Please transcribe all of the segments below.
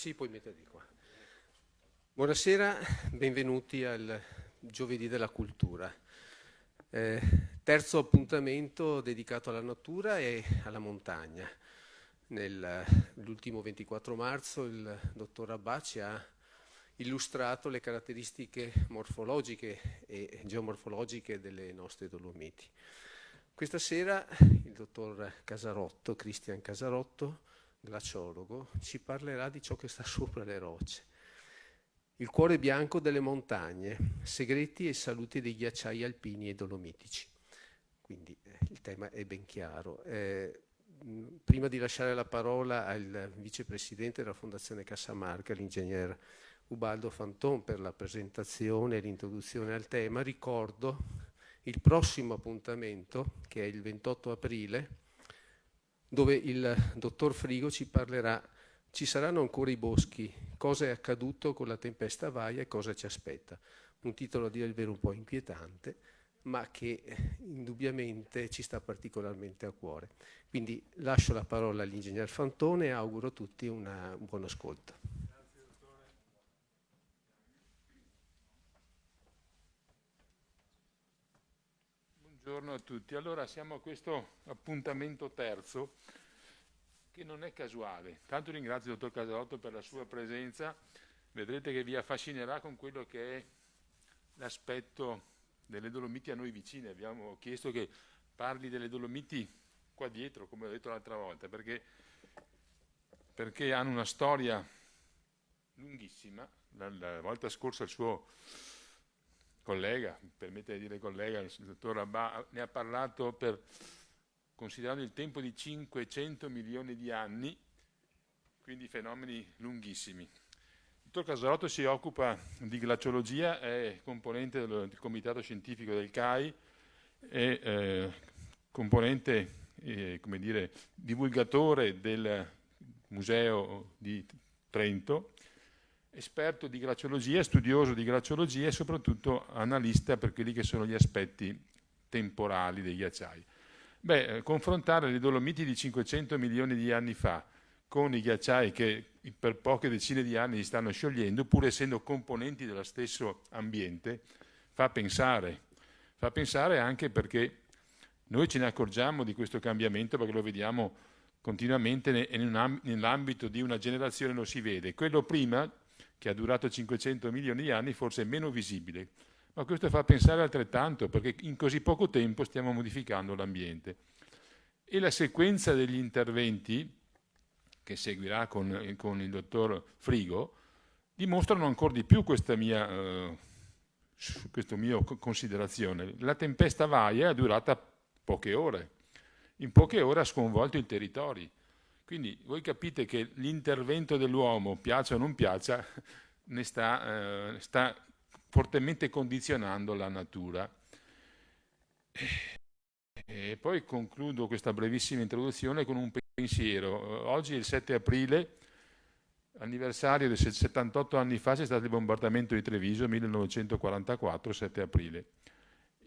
Sì, puoi metterli qua. Buonasera, benvenuti al Giovedì della Cultura. Terzo appuntamento dedicato alla natura e alla montagna. Nell'ultimo 24 marzo il dottor Abbacci ha illustrato le caratteristiche morfologiche e geomorfologiche delle nostre Dolomiti. Questa sera il dottor Casarotto, Cristian Casarotto, glaciologo, ci parlerà di ciò che sta sopra le rocce. Il cuore bianco delle montagne, segreti e saluti dei ghiacciai alpini e dolomitici. Quindi il tema è ben chiaro. Prima di lasciare la parola al vicepresidente della Fondazione Cassamarca, l'ingegner Ubaldo Fanton, per la presentazione e l'introduzione al tema, ricordo il prossimo appuntamento, che è il 28 aprile, dove il dottor Frigo ci parlerà. Ci saranno ancora i boschi, cosa è accaduto con la tempesta Vaia e cosa ci aspetta. Un titolo a dire il vero un po' inquietante, ma che indubbiamente ci sta particolarmente a cuore. Quindi lascio la parola all'ingegner Fantone e auguro a tutti un buon ascolto. Grazie dottore. Buongiorno a tutti. Allora siamo a questo appuntamento terzo, che non è casuale. Tanto ringrazio il dottor Casarotto per la sua presenza, vedrete che vi affascinerà con quello che è l'aspetto delle Dolomiti a noi vicine. Abbiamo chiesto che parli delle Dolomiti qua dietro, come ho detto l'altra volta, perché hanno una storia lunghissima. La volta scorsa il suo collega, mi permette di dire collega, il dottor Abbà, ne ha parlato considerando il tempo di 500 milioni di anni, quindi fenomeni lunghissimi. Il dottor Casarotto si occupa di glaciologia, è componente del comitato scientifico del CAI, è componente, come dire, divulgatore del Museo di Trento, esperto di glaciologia, studioso di glaciologia e soprattutto analista per quelli che sono gli aspetti temporali dei ghiacciai. Confrontare le Dolomiti di 500 milioni di anni fa con i ghiacciai che per poche decine di anni si stanno sciogliendo, pur essendo componenti dello stesso ambiente, fa pensare anche perché noi ce ne accorgiamo di questo cambiamento perché lo vediamo continuamente e nell'ambito di una generazione lo si vede. Quello prima, che ha durato 500 milioni di anni, forse è meno visibile. Ma questo fa pensare altrettanto, perché in così poco tempo stiamo modificando l'ambiente. E la sequenza degli interventi, che seguirà con il dottor Frigo, dimostrano ancora di più questa mia considerazione. La tempesta Vaia è durata poche ore. In poche ore ha sconvolto i territori. Quindi voi capite che l'intervento dell'uomo, piaccia o non piaccia, ne sta fortemente condizionando la natura. E poi concludo questa brevissima introduzione con un pensiero. Oggi è il 7 aprile, anniversario di 78 anni fa, c'è stato il bombardamento di Treviso, 1944, 7 aprile.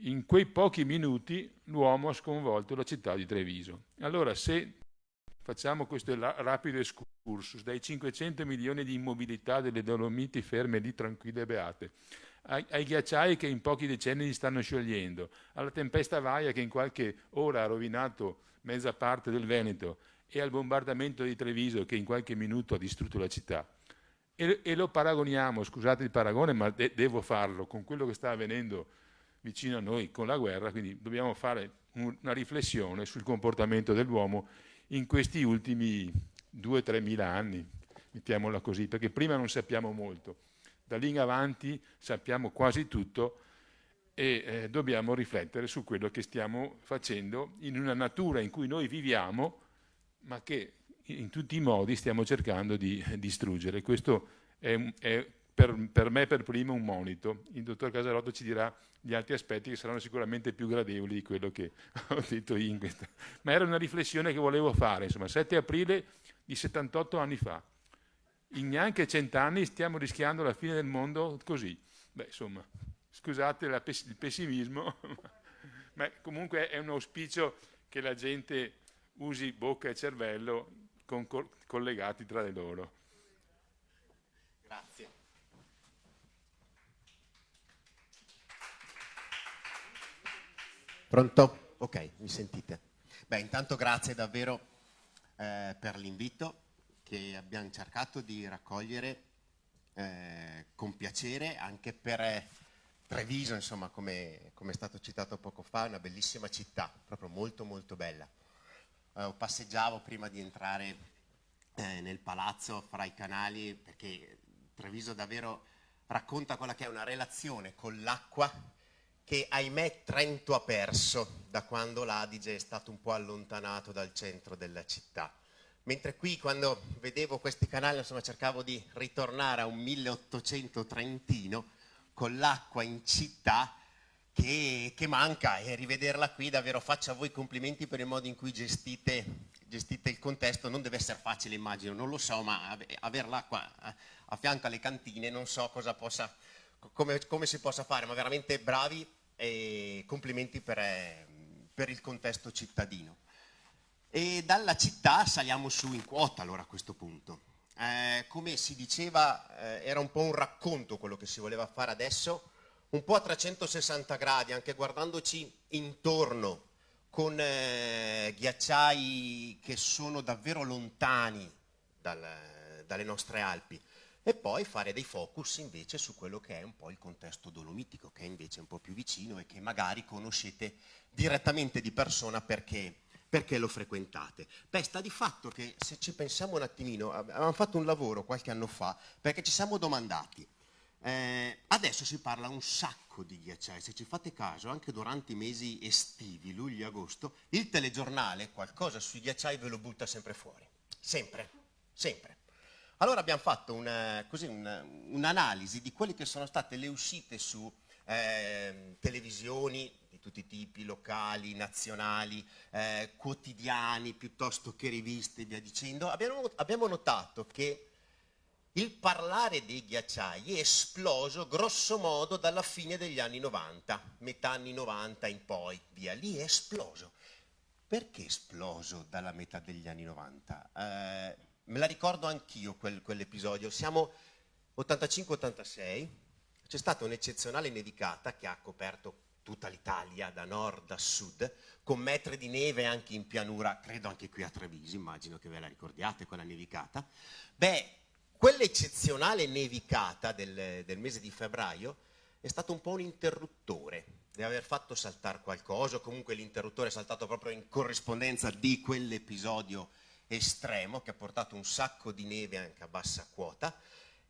In quei pochi minuti l'uomo ha sconvolto la città di Treviso. Allora, se facciamo questo rapido excursus dai 500 milioni di immobilità delle Dolomiti ferme lì tranquille e beate, ai ghiacciai che in pochi decenni si stanno sciogliendo, alla tempesta Vaia che in qualche ora ha rovinato mezza parte del Veneto e al bombardamento di Treviso che in qualche minuto ha distrutto la città. E lo paragoniamo, scusate il paragone, ma devo farlo, con quello che sta avvenendo vicino a noi con la guerra, quindi dobbiamo fare una riflessione sul comportamento dell'uomo in questi ultimi 2-3 mila anni, mettiamola così, perché prima non sappiamo molto. Da lì in avanti sappiamo quasi tutto e dobbiamo riflettere su quello che stiamo facendo in una natura in cui noi viviamo, ma che in tutti i modi stiamo cercando di distruggere. Questo è per me per primo un monito. Il dottor Casarotto ci dirà gli altri aspetti che saranno sicuramente più gradevoli di quello che ho detto io in questa. Ma era una riflessione che volevo fare, insomma, 7 aprile di 78 anni fa. In neanche 100 anni stiamo rischiando la fine del mondo così. Insomma, scusate il pessimismo, ma comunque è un auspicio che la gente usi bocca e cervello collegati tra di loro. Grazie. Pronto? Ok, mi sentite? Beh, intanto grazie davvero per l'invito che abbiamo cercato di raccogliere con piacere, anche per Treviso, insomma, come è stato citato poco fa, è una bellissima città, proprio molto molto bella. Passeggiavo prima di entrare nel palazzo fra i canali, perché Treviso davvero racconta quella che è una relazione con l'acqua che ahimè Trento ha perso da quando l'Adige è stato un po' allontanato dal centro della città. Mentre qui, quando vedevo questi canali, insomma, cercavo di ritornare a un 1800 trentino con l'acqua in città che manca, e rivederla qui davvero faccio a voi complimenti per il modo in cui gestite il contesto. Non deve essere facile, immagino, non lo so, ma avere l'acqua a fianco alle cantine non so come si possa fare, ma veramente bravi e complimenti per il contesto cittadino. E dalla città saliamo su in quota allora a questo punto. Come si diceva, era un po' un racconto quello che si voleva fare adesso, un po' a 360 gradi, anche guardandoci intorno, con ghiacciai che sono davvero lontani dalle nostre Alpi, e poi fare dei focus invece su quello che è un po' il contesto dolomitico, che è invece un po' più vicino e che magari conoscete direttamente di persona perché lo frequentate. Beh, sta di fatto che, se ci pensiamo un attimino, avevamo fatto un lavoro qualche anno fa perché ci siamo domandati, adesso si parla un sacco di ghiacciai, se ci fate caso anche durante i mesi estivi, luglio e agosto, il telegiornale qualcosa sui ghiacciai ve lo butta sempre fuori, sempre. Allora abbiamo fatto un'analisi di quelle che sono state le uscite su televisioni di tutti i tipi, locali, nazionali, quotidiani, piuttosto che riviste e via dicendo. Abbiamo notato che il parlare dei ghiacciai è esploso grosso modo dalla fine degli anni 90, metà anni 90 in poi, via, lì è esploso. Perché è esploso dalla metà degli anni 90? Me la ricordo anch'io quell'episodio, siamo 85-86, c'è stata un'eccezionale nevicata che ha coperto tutta l'Italia, da nord a sud, con metri di neve anche in pianura, credo anche qui a Treviso, immagino che ve la ricordiate quella nevicata. Beh, quell'eccezionale nevicata del mese di febbraio è stato un po' un interruttore, deve aver fatto saltare qualcosa, o comunque l'interruttore è saltato proprio in corrispondenza di quell'episodio estremo che ha portato un sacco di neve anche a bassa quota,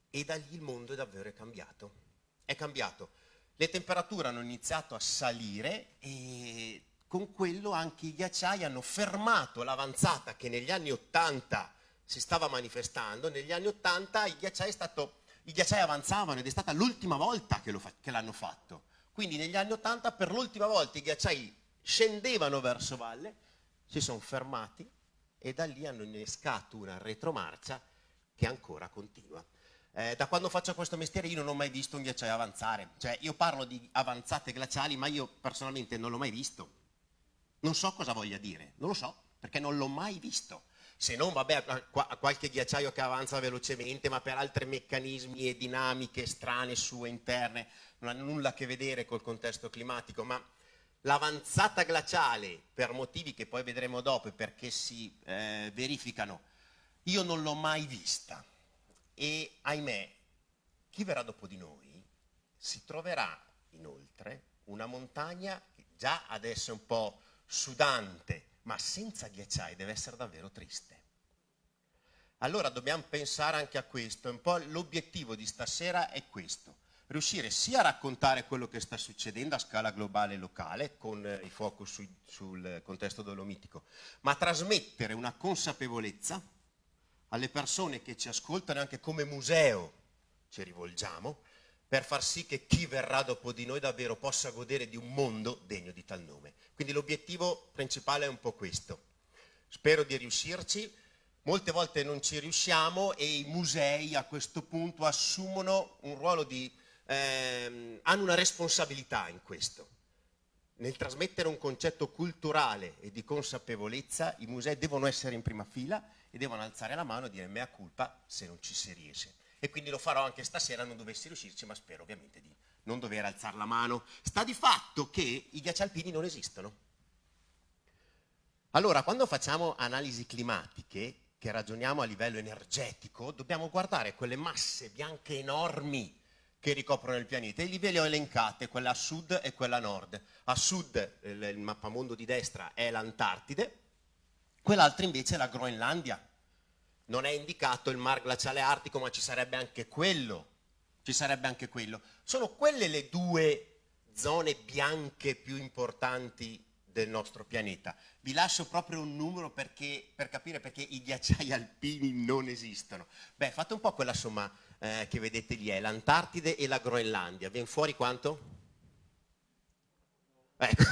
e da lì il mondo è davvero cambiato. È cambiato. Le temperature hanno iniziato a salire e con quello anche i ghiacciai hanno fermato l'avanzata che negli anni 80 si stava manifestando. Negli anni 80 i ghiacciai avanzavano ed è stata l'ultima volta che l'hanno fatto. Quindi negli anni 80 per l'ultima volta i ghiacciai scendevano verso valle, si sono fermati e da lì hanno innescato una retromarcia che ancora continua. Da quando faccio questo mestiere io non ho mai visto un ghiacciaio avanzare, cioè io parlo di avanzate glaciali ma io personalmente non l'ho mai visto, non so cosa voglia dire, non lo so perché non l'ho mai visto, se non vabbè qualche ghiacciaio che avanza velocemente ma per altri meccanismi e dinamiche strane sue interne, non ha nulla a che vedere col contesto climatico, ma l'avanzata glaciale per motivi che poi vedremo dopo e perché si verificano io non l'ho mai vista. E ahimè, chi verrà dopo di noi si troverà inoltre una montagna che già adesso è un po' sudante, ma senza ghiacciai deve essere davvero triste. Allora dobbiamo pensare anche a questo, un po' l'obiettivo di stasera è questo, riuscire sia a raccontare quello che sta succedendo a scala globale e locale, con il focus sul contesto dolomitico, ma trasmettere una consapevolezza alle persone che ci ascoltano, anche come museo ci rivolgiamo, per far sì che chi verrà dopo di noi davvero possa godere di un mondo degno di tal nome. Quindi l'obiettivo principale è un po' questo. Spero di riuscirci, molte volte non ci riusciamo e i musei a questo punto assumono un ruolo hanno una responsabilità in questo. Nel trasmettere un concetto culturale e di consapevolezza, i musei devono essere in prima fila e devono alzare la mano e dire mea culpa se non ci si riesce. e quindi lo farò anche stasera, non dovessi riuscirci, ma spero ovviamente di non dover alzare la mano. Sta di fatto che i ghiacciai alpini non esistono. Allora, quando facciamo analisi climatiche, che ragioniamo a livello energetico, dobbiamo guardare quelle masse bianche enormi che ricoprono il pianeta, e li ve le ho elencate, quella a sud e quella a nord. A sud, il mappamondo di destra, è l'Antartide, quell'altra invece è la Groenlandia. Non è indicato il mar glaciale artico, ma ci sarebbe anche quello. Ci sarebbe anche quello. Sono quelle le due zone bianche più importanti del nostro pianeta. Vi lascio proprio un numero per capire perché i ghiacciai alpini non esistono. Beh, fate un po' quella somma che vedete lì, è l'Antartide e la Groenlandia. Viene fuori quanto? Ecco.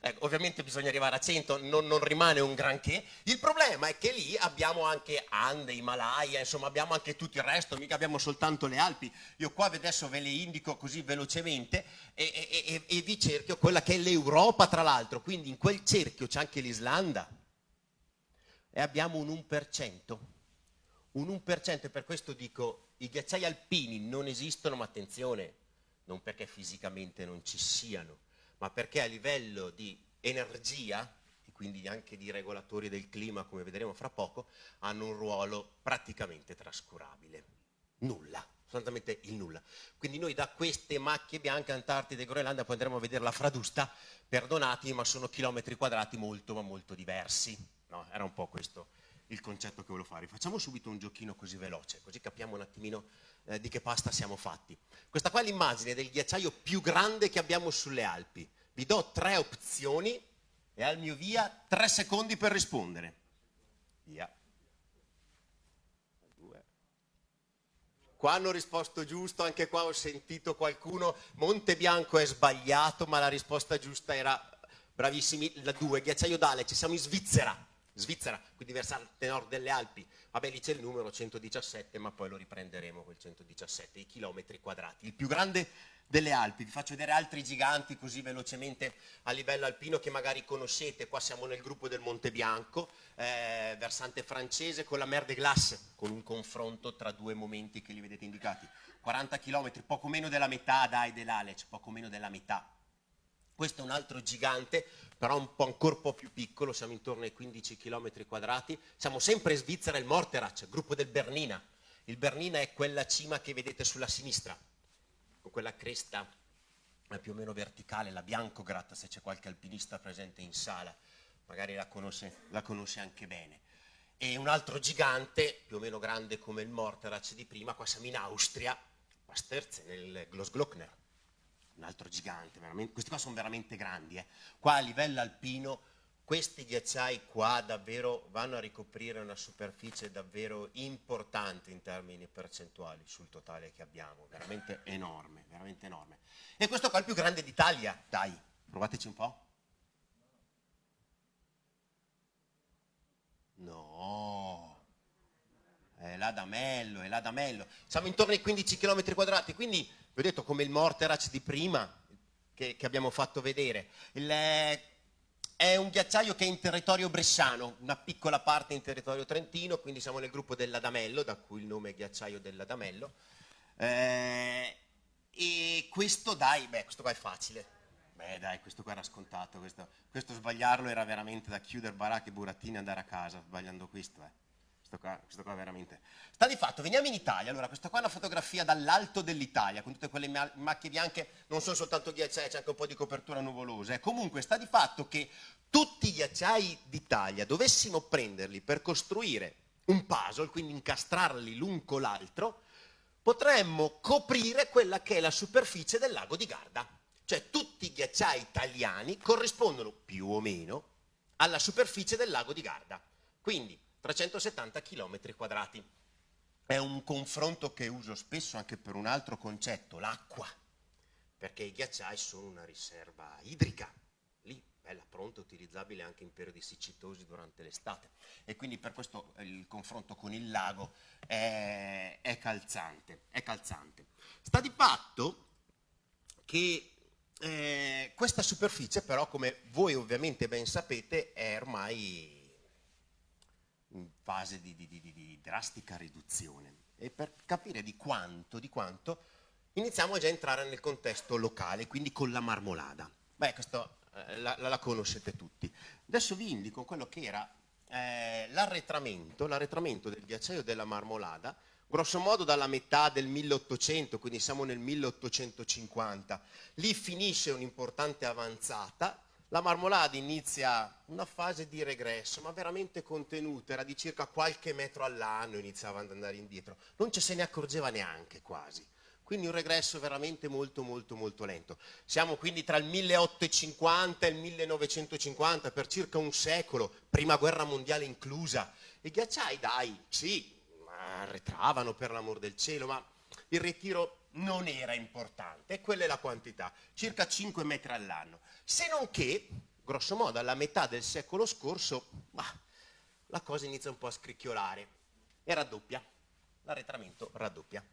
Ecco, ovviamente bisogna arrivare a 100, non rimane un granché. Il problema è che lì abbiamo anche Ande, Himalaya, insomma abbiamo anche tutto il resto, mica abbiamo soltanto le Alpi. Io qua adesso ve le indico così velocemente e vi cerchio quella che è l'Europa, tra l'altro, quindi in quel cerchio c'è anche l'Islanda e abbiamo un 1%. Un 1%, e per questo dico, i ghiacciai alpini non esistono, ma attenzione, non perché fisicamente non ci siano, ma perché a livello di energia, e quindi anche di regolatori del clima, come vedremo fra poco, hanno un ruolo praticamente trascurabile. Nulla, soltanto il nulla. Quindi noi da queste macchie bianche, Antartide e Groenlandia, poi andremo a vedere la Fradusta, perdonatemi, ma sono chilometri quadrati molto, ma molto diversi. No, era un po' questo il concetto che volevo fare. Facciamo subito un giochino così veloce, così capiamo un attimino di che pasta siamo fatti. Questa qua è l'immagine del ghiacciaio più grande che abbiamo sulle Alpi. Vi do 3 opzioni e al mio via 3 secondi per rispondere. Via. 2. Qua hanno risposto giusto, anche qua ho sentito qualcuno, Monte Bianco è sbagliato, ma la risposta giusta era, bravissimi, la 2, ghiacciaio d'Ale, ci siamo in Svizzera, quindi versante nord delle Alpi. Vabbè, lì c'è il numero 117, ma poi lo riprenderemo quel 117, i chilometri quadrati. Il più grande delle Alpi. Vi faccio vedere altri giganti così velocemente a livello alpino che magari conoscete. Qua siamo nel gruppo del Monte Bianco, versante francese con la Mer de Glace, con un confronto tra due momenti che li vedete indicati. 40 km, poco meno della metà, dai, dell'Alec, poco meno della metà. Questo è un altro gigante, però ancora un po' più piccolo, siamo intorno ai 15 km quadrati. Siamo sempre in Svizzera, il Morteratsch, gruppo del Bernina. Il Bernina è quella cima che vedete sulla sinistra, con quella cresta più o meno verticale, la Biancograd, se c'è qualche alpinista presente in sala, magari la conosce anche bene. E un altro gigante, più o meno grande come il Morteratsch di prima, qua siamo in Austria, Pasterze, nel Großglockner. Un altro gigante, veramente. Questi qua sono veramente grandi. Qua a livello alpino questi ghiacciai qua davvero vanno a ricoprire una superficie davvero importante in termini percentuali sul totale che abbiamo, veramente enorme, veramente enorme. E questo qua è il più grande d'Italia, dai, provateci un po'. No, è l'Adamello. Siamo intorno ai 15 km quadrati, quindi vi ho detto come il Morteratsch di prima che abbiamo fatto vedere. È un ghiacciaio che è in territorio bresciano, una piccola parte in territorio trentino, quindi siamo nel gruppo dell'Adamello, da cui il nome ghiacciaio dell'Adamello. E questo dai, questo qua è facile. Beh dai, questo qua era scontato, questo sbagliarlo era veramente da chiudere baracche e burattini e andare a casa, sbagliando questo. Questo qua veramente. Sta di fatto, veniamo in Italia. Allora, questa qua è una fotografia dall'alto dell'Italia, con tutte quelle macchie bianche, non sono soltanto ghiacciai, c'è anche un po' di copertura nuvolosa. Comunque, sta di fatto che tutti i ghiacciai d'Italia, dovessimo prenderli per costruire un puzzle, quindi incastrarli l'un con l'altro, potremmo coprire quella che è la superficie del lago di Garda. Cioè, tutti i ghiacciai italiani corrispondono più o meno alla superficie del lago di Garda. Quindi 370 km quadrati. È un confronto che uso spesso anche per un altro concetto, l'acqua, perché i ghiacciai sono una riserva idrica, lì, bella, pronta, utilizzabile anche in periodi siccitosi durante l'estate. E quindi per questo il confronto con il lago è calzante. Sta di fatto che questa superficie però, come voi ovviamente ben sapete, è ormai in fase di drastica riduzione. E per capire di quanto, iniziamo già a entrare nel contesto locale, quindi con la marmolada. Beh, questo la conoscete tutti. Adesso vi indico quello che era l'arretramento del ghiacciaio della Marmolada, grosso modo dalla metà del 1800, quindi siamo nel 1850. Lì finisce un'importante avanzata. La Marmolada inizia una fase di regresso, ma veramente contenuta, era di circa qualche metro all'anno, iniziava ad andare indietro. Non ci se ne accorgeva neanche quasi. Quindi un regresso veramente molto lento. Siamo quindi tra il 1850 e il 1950, per circa un secolo, prima guerra mondiale inclusa. I ghiacciai, dai, sì, arretravano per l'amor del cielo, ma il ritiro non era importante, e quella è la quantità, circa 5 metri all'anno. Se non che, grosso modo, alla metà del secolo scorso, la cosa inizia un po' a scricchiolare e raddoppia, l'arretramento raddoppia.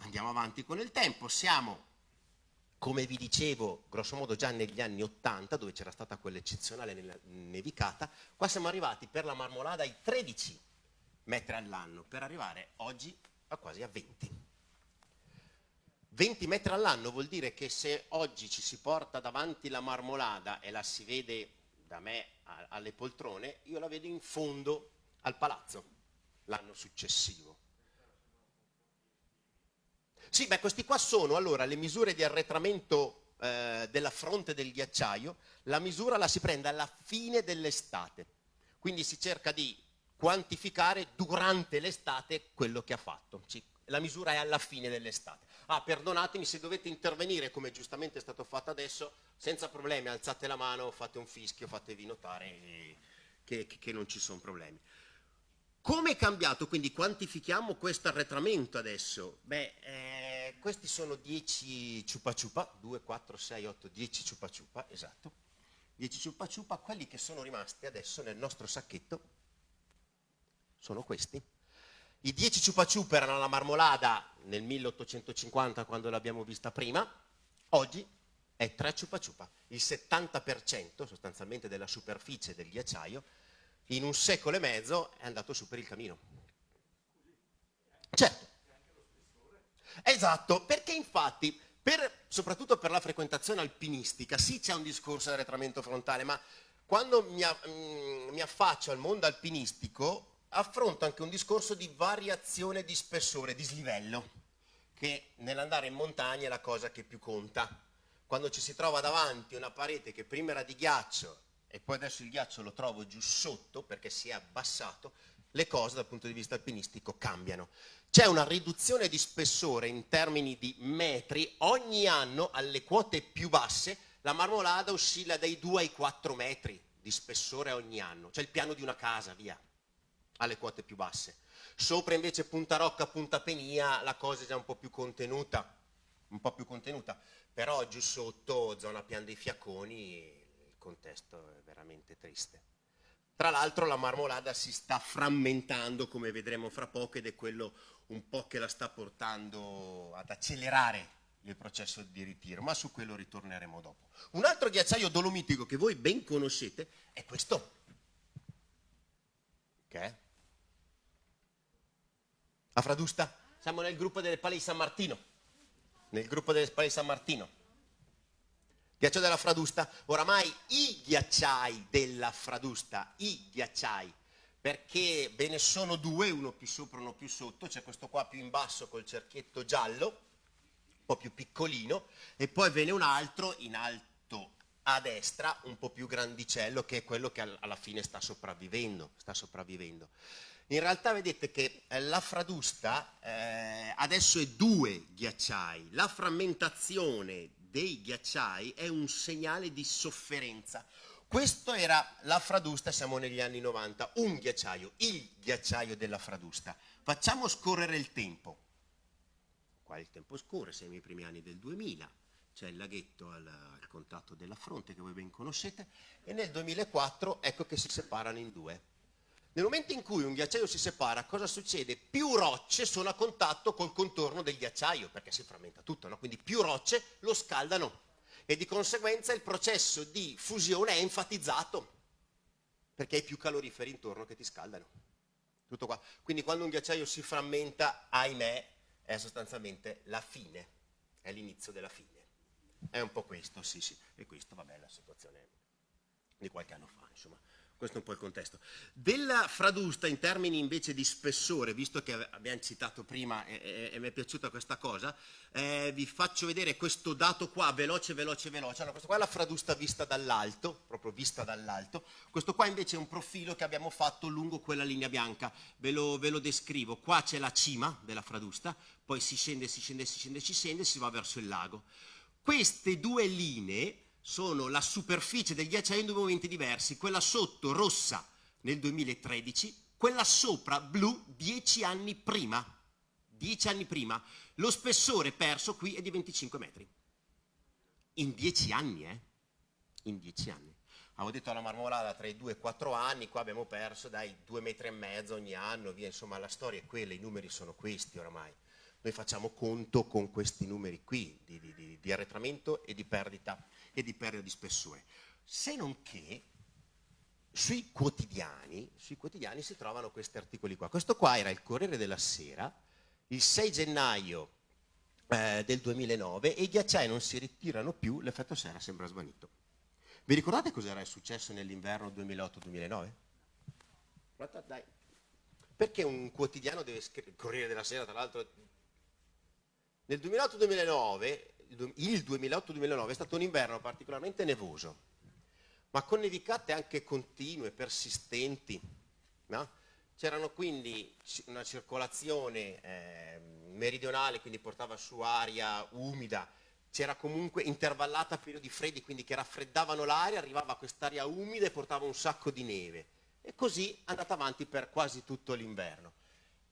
Andiamo avanti con il tempo, siamo, come vi dicevo, grosso modo già negli anni 80, dove c'era stata quell'eccezionale nevicata. Qua siamo arrivati per la Marmolada ai 13 metri all'anno, per arrivare oggi a quasi a 20. 20 metri all'anno vuol dire che se oggi ci si porta davanti la Marmolada e la si vede da me alle poltrone, io la vedo in fondo al palazzo l'anno successivo. Sì, beh, questi qua sono allora le misure di arretramento della fronte del ghiacciaio. La misura la si prende alla fine dell'estate, quindi si cerca di quantificare durante l'estate quello che ha fatto. La misura è alla fine dell'estate. Perdonatemi se dovete intervenire, come giustamente è stato fatto adesso, senza problemi, alzate la mano, fate un fischio, fatevi notare che non ci sono problemi. Come è cambiato? Quindi quantifichiamo questo arretramento adesso. Beh, questi sono 10 ciupa ciupa, 2, 4, 6, 8, 10 ciupa ciupa, esatto. 10 ciupa ciupa, quelli che sono rimasti adesso nel nostro sacchetto sono questi. I 10 ciupa ciupa erano alla Marmolada nel 1850, quando l'abbiamo vista prima. Oggi è 3 ciupa ciupa. Il 70% sostanzialmente della superficie del ghiacciaio in un secolo e mezzo è andato su per il camino. Certo. Esatto, perché infatti, soprattutto per la frequentazione alpinistica, sì, c'è un discorso di arretramento frontale, ma quando mi affaccio al mondo alpinistico, affronto anche un discorso di variazione di spessore, di slivello, che nell'andare in montagna è la cosa che più conta. Quando ci si trova davanti una parete che prima era di ghiaccio e poi adesso il ghiaccio lo trovo giù sotto perché si è abbassato, le cose dal punto di vista alpinistico cambiano. C'è una riduzione di spessore in termini di metri. Ogni anno alle quote più basse la Marmolada oscilla dai 2 ai 4 metri di spessore ogni anno, cioè il piano di una casa, via, alle quote più basse. Sopra invece Punta Rocca, Punta Penia, la cosa è già un po' più contenuta, però giù sotto, zona Pian dei Fiacconi, il contesto è veramente triste. Tra l'altro la Marmolada si sta frammentando, come vedremo fra poco, ed è quello un po' che la sta portando ad accelerare il processo di ritiro, ma su quello ritorneremo dopo. Un altro ghiacciaio dolomitico che voi ben conoscete è questo. Che è? La Fradusta? Siamo nel gruppo delle Pale di San Martino. Ghiaccio della Fradusta, oramai i ghiacciai della Fradusta, perché ve ne sono due, uno più sopra e uno più sotto, c'è questo qua più in basso col cerchietto giallo, un po' più piccolino, e poi ve n'è un altro in alto a destra, un po' più grandicello, che è quello che alla fine sta sopravvivendo. In realtà vedete che la Fradusta adesso è 2 ghiacciai, la frammentazione dei ghiacciai è un segnale di sofferenza. Questo era la Fradusta, siamo negli anni 90, un ghiacciaio, il ghiacciaio della Fradusta. Facciamo scorrere il tempo. Qua il tempo scorre, siamo ai primi anni del 2000, c'è il laghetto al contatto della fronte che voi ben conoscete, e nel 2004 ecco che si separano in 2. Nel momento in cui un ghiacciaio si separa, cosa succede? Più rocce sono a contatto col contorno del ghiacciaio, perché si frammenta tutto, no? Quindi più rocce lo scaldano e di conseguenza il processo di fusione è enfatizzato, perché hai più caloriferi intorno che ti scaldano. Tutto qua. Quindi quando un ghiacciaio si frammenta, ahimè, è sostanzialmente la fine, è l'inizio della fine. È un po' questo, sì. E questo, vabbè, è la situazione di qualche anno fa, insomma. Questo è un po' il contesto. Della fradusta in termini invece di spessore, visto che abbiamo citato prima e mi è piaciuta questa cosa, vi faccio vedere questo dato qua, veloce. Allora, questo qua è la fradusta vista dall'alto, proprio vista dall'alto. Questo qua invece è un profilo che abbiamo fatto lungo quella linea bianca. Ve lo descrivo. Qua c'è la cima della fradusta, poi si scende, si va verso il lago. Queste due linee sono la superficie del ghiacciaio in due momenti diversi, quella sotto rossa nel 2013, quella sopra blu 10 anni prima. 10 anni prima. Lo spessore perso qui è di 25 metri. In 10 anni, In 10 anni. Avevo detto alla Marmolada tra i 2 e 4 anni, qua abbiamo perso dai 2,5 metri ogni anno, via, insomma la storia è quella, i numeri sono questi oramai. Noi facciamo conto con questi numeri qui di arretramento e di perdita di spessore. Se non che sui quotidiani si trovano questi articoli qua. Questo qua era il Corriere della Sera, il 6 gennaio del 2009, e i ghiacciai non si ritirano più, l'effetto serra sembra svanito. Vi ricordate cos'era successo nell'inverno 2008-2009? Dai. Perché un quotidiano deve scrivere, il Corriere della Sera tra l'altro... Nel 2008-2009, il 2008-2009 è stato un inverno particolarmente nevoso, ma con nevicate anche continue, persistenti, no? C'erano quindi una circolazione meridionale, quindi portava su aria umida, c'era comunque intervallata a periodi freddi, quindi che raffreddavano l'aria, arrivava quest'aria umida e portava un sacco di neve. E così è andata avanti per quasi tutto l'inverno.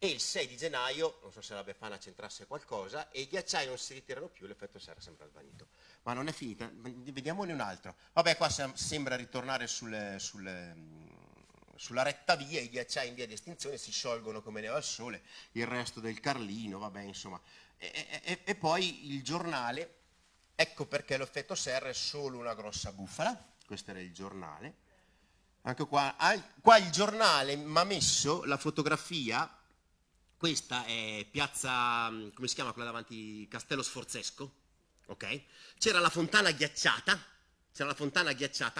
E il 6 di gennaio, non so se la Befana c'entrasse qualcosa, e i ghiacciai non si ritirano più, l'effetto serra sembra svanito. Ma non è finita, vediamone un altro. Vabbè, qua sembra ritornare sulla retta via, i ghiacciai in via di estinzione si sciolgono come neve al sole, il resto del Carlino, vabbè, insomma. E poi il giornale, ecco perché l'effetto serra è solo una grossa bufala, questo era il giornale. Anche qua il giornale mi ha messo la fotografia. Questa è piazza, come si chiama quella davanti, Castello Sforzesco, ok? C'era la fontana ghiacciata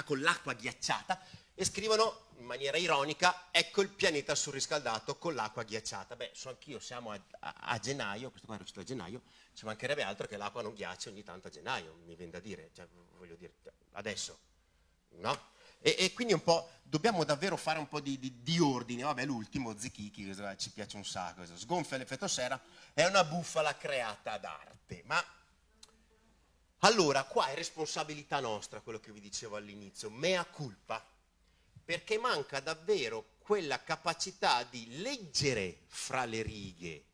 con l'acqua ghiacciata e scrivono in maniera ironica, ecco il pianeta surriscaldato con l'acqua ghiacciata. Beh, so anch'io, siamo a gennaio, questo qua è a gennaio, ci mancherebbe altro che l'acqua non ghiaccia ogni tanto a gennaio, mi viene da dire, cioè, voglio dire, adesso, no? E quindi un po' dobbiamo davvero fare un po' di ordine. Vabbè, l'ultimo, Zichichi, ci piace un sacco, sgonfia l'effetto serra, è una bufala creata ad arte. Ma allora qua è responsabilità nostra, quello che vi dicevo all'inizio, mea culpa, perché manca davvero quella capacità di leggere fra le righe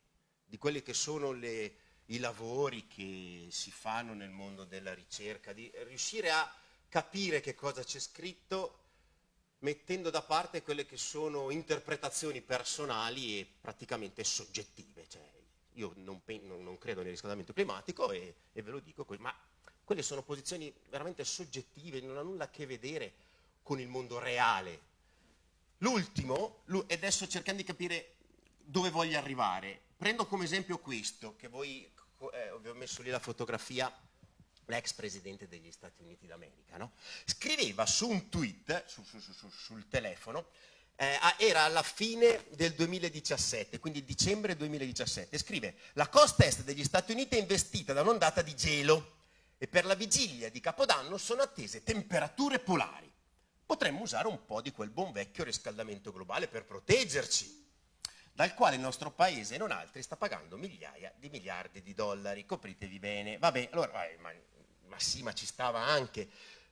di quelli che sono i lavori che si fanno nel mondo della ricerca, di riuscire a capire che cosa c'è scritto mettendo da parte quelle che sono interpretazioni personali e praticamente soggettive. Cioè, io non credo nel riscaldamento climatico e ve lo dico, ma quelle sono posizioni veramente soggettive, non hanno nulla a che vedere con il mondo reale. L'ultimo, e adesso cercando di capire dove voglio arrivare, prendo come esempio questo, che voi, vi ho messo lì la fotografia, l'ex presidente degli Stati Uniti d'America, no? Scriveva su un tweet, sul telefono, era alla fine del 2017, quindi dicembre 2017, scrive: la costa est degli Stati Uniti è investita da un'ondata di gelo e per la vigilia di Capodanno sono attese temperature polari. Potremmo usare un po' di quel buon vecchio riscaldamento globale per proteggerci, dal quale il nostro paese e non altri sta pagando migliaia di miliardi di dollari. Copritevi bene. Vabbè, allora, ma sì, ma ci stava anche.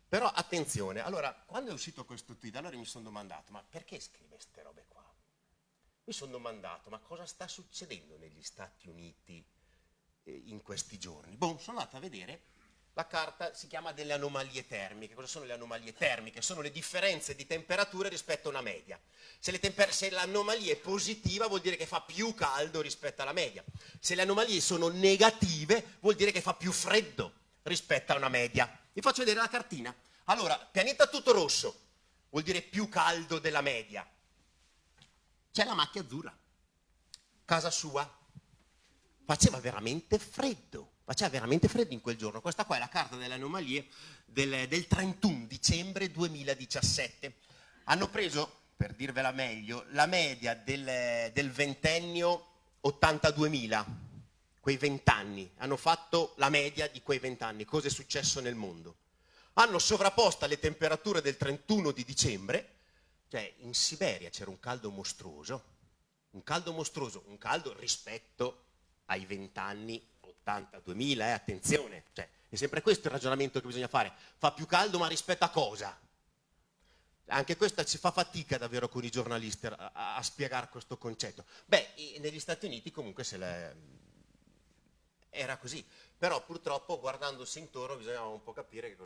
Però attenzione, allora, quando è uscito questo tweet, allora mi sono domandato, ma perché scrive queste robe qua? Mi sono domandato, ma cosa sta succedendo negli Stati Uniti in questi giorni? Boh, sono andato a vedere, la carta si chiama delle anomalie termiche. Cosa sono le anomalie termiche? Sono le differenze di temperature rispetto a una media. Se l'anomalia è positiva vuol dire che fa più caldo rispetto alla media. Se le anomalie sono negative vuol dire che fa più freddo rispetto a una media. Vi faccio vedere la cartina. Allora, pianeta tutto rosso vuol dire più caldo della media. c'è la macchia azzurra. Casa sua. Faceva veramente freddo in quel giorno. Questa qua è la carta delle anomalie del 31 dicembre 2017. Hanno preso, per dirvela meglio, la media del ventennio 82.000, quei 20 anni. Hanno fatto la media di quei 20 anni. Cosa è successo nel mondo? Hanno sovrapposto le temperature del 31 di dicembre, cioè in Siberia c'era un caldo mostruoso, un caldo rispetto ai 20 anni 82.000, attenzione, cioè, è sempre questo il ragionamento che bisogna fare, fa più caldo ma rispetto a cosa? Anche questa ci fa fatica davvero con i giornalisti a spiegare questo concetto. Beh, negli Stati Uniti comunque era così, però purtroppo guardandosi intorno bisognava un po' capire che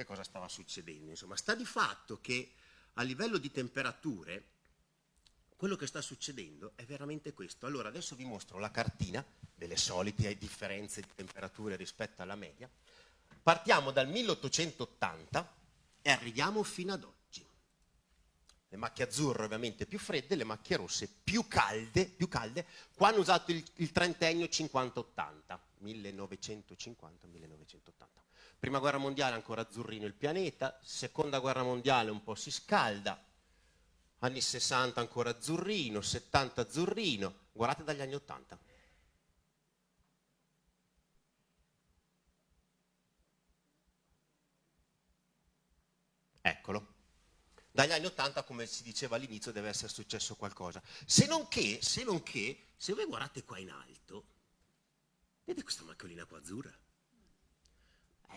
cosa stava succedendo. Insomma, sta di fatto che a livello di temperature quello che sta succedendo è veramente questo. Allora adesso vi mostro la cartina delle solite differenze di temperature rispetto alla media. Partiamo dal 1880 e arriviamo fino ad oggi. Le macchie azzurre ovviamente più fredde, le macchie rosse più calde. Qua hanno usato il trentennio 50-80, 1950-1980. Prima guerra mondiale ancora azzurrino il pianeta, seconda guerra mondiale un po' si scalda, anni 60 ancora azzurrino, 70 azzurrino, guardate dagli anni 80. Eccolo. Dagli anni 80, come si diceva all'inizio, deve essere successo qualcosa. Se non che, se voi guardate qua in alto, vedete questa macchiolina qua azzurra?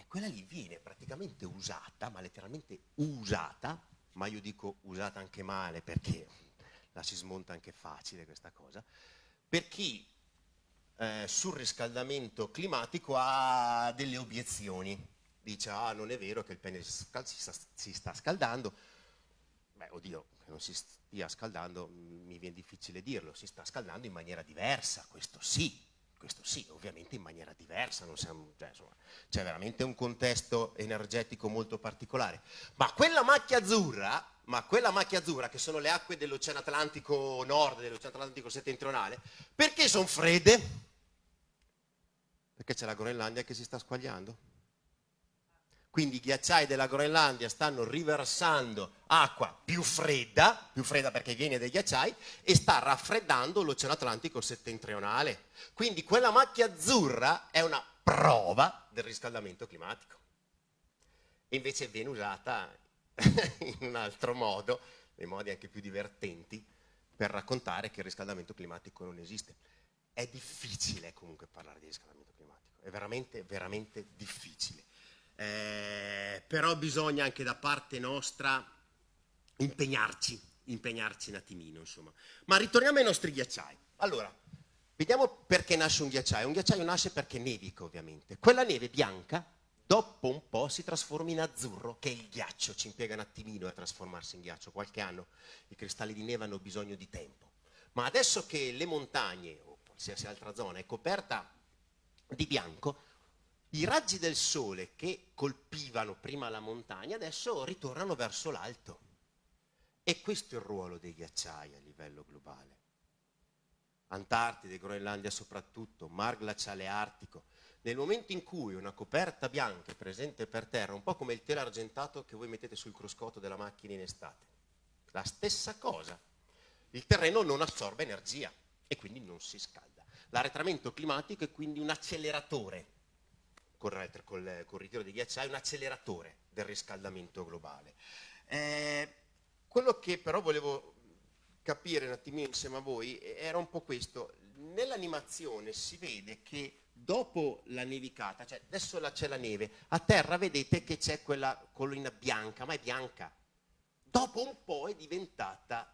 Quella lì viene praticamente usata, ma letteralmente usata, ma io dico usata anche male perché la si smonta anche facile questa cosa, per chi sul riscaldamento climatico ha delle obiezioni. Dice, non è vero che il pene si sta scaldando. Beh, oddio, che non si stia scaldando, mi viene difficile dirlo, si sta scaldando in maniera diversa, questo sì, ovviamente in maniera diversa, c'è veramente un contesto energetico molto particolare. Ma quella macchia azzurra, che sono le acque dell'Oceano Atlantico Nord, dell'Oceano Atlantico Settentrionale, perché sono fredde? Perché c'è la Groenlandia che si sta squagliando. Quindi i ghiacciai della Groenlandia stanno riversando acqua più fredda perché viene dai ghiacciai, e sta raffreddando l'Oceano Atlantico Settentrionale. Quindi quella macchia azzurra è una prova del riscaldamento climatico. E invece viene usata in un altro modo, nei modi anche più divertenti, per raccontare che il riscaldamento climatico non esiste. È difficile comunque parlare di riscaldamento climatico, è veramente, veramente difficile. Però bisogna anche da parte nostra impegnarci un attimino, insomma. Ma ritorniamo ai nostri ghiacciai. Allora, vediamo perché nasce un ghiacciaio. Un ghiacciaio nasce perché nevica, ovviamente. Quella neve bianca, dopo un po', si trasforma in azzurro, che è il ghiaccio. Ci impiega un attimino a trasformarsi in ghiaccio, qualche anno. I cristalli di neve hanno bisogno di tempo. Ma adesso che le montagne, o qualsiasi altra zona, è coperta di bianco, i raggi del sole che colpivano prima la montagna adesso ritornano verso l'alto. E questo è il ruolo dei ghiacciai a livello globale. Antartide, Groenlandia soprattutto, mar glaciale artico. Nel momento in cui una coperta bianca è presente per terra, un po' come il telo argentato che voi mettete sul cruscotto della macchina in estate, la stessa cosa. Il terreno non assorbe energia e quindi non si scalda. L'arretramento climatico è quindi un acceleratore. Col ritiro dei ghiacciai, un acceleratore del riscaldamento globale. Quello che però volevo capire un attimino insieme a voi era un po' questo. Nell'animazione si vede che dopo la nevicata, cioè adesso c'è la neve, a terra vedete che c'è quella collina bianca, ma è bianca. Dopo un po' è diventata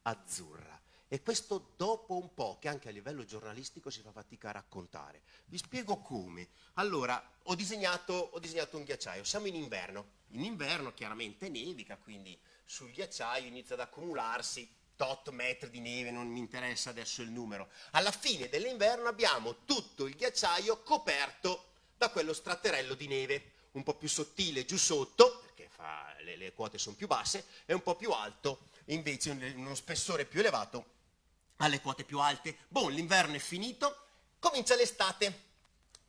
azzurra. E questo dopo un po', che anche a livello giornalistico si fa fatica a raccontare. Vi spiego come. Allora, ho disegnato un ghiacciaio, siamo in inverno. In inverno chiaramente nevica, quindi sul ghiacciaio inizia ad accumularsi tot metri di neve, non mi interessa adesso il numero. Alla fine dell'inverno abbiamo tutto il ghiacciaio coperto da quello straterello di neve, un po' più sottile giù sotto, perché le quote sono più basse, e un po' più alto invece uno spessore più elevato alle quote più alte. L'inverno è finito, comincia l'estate,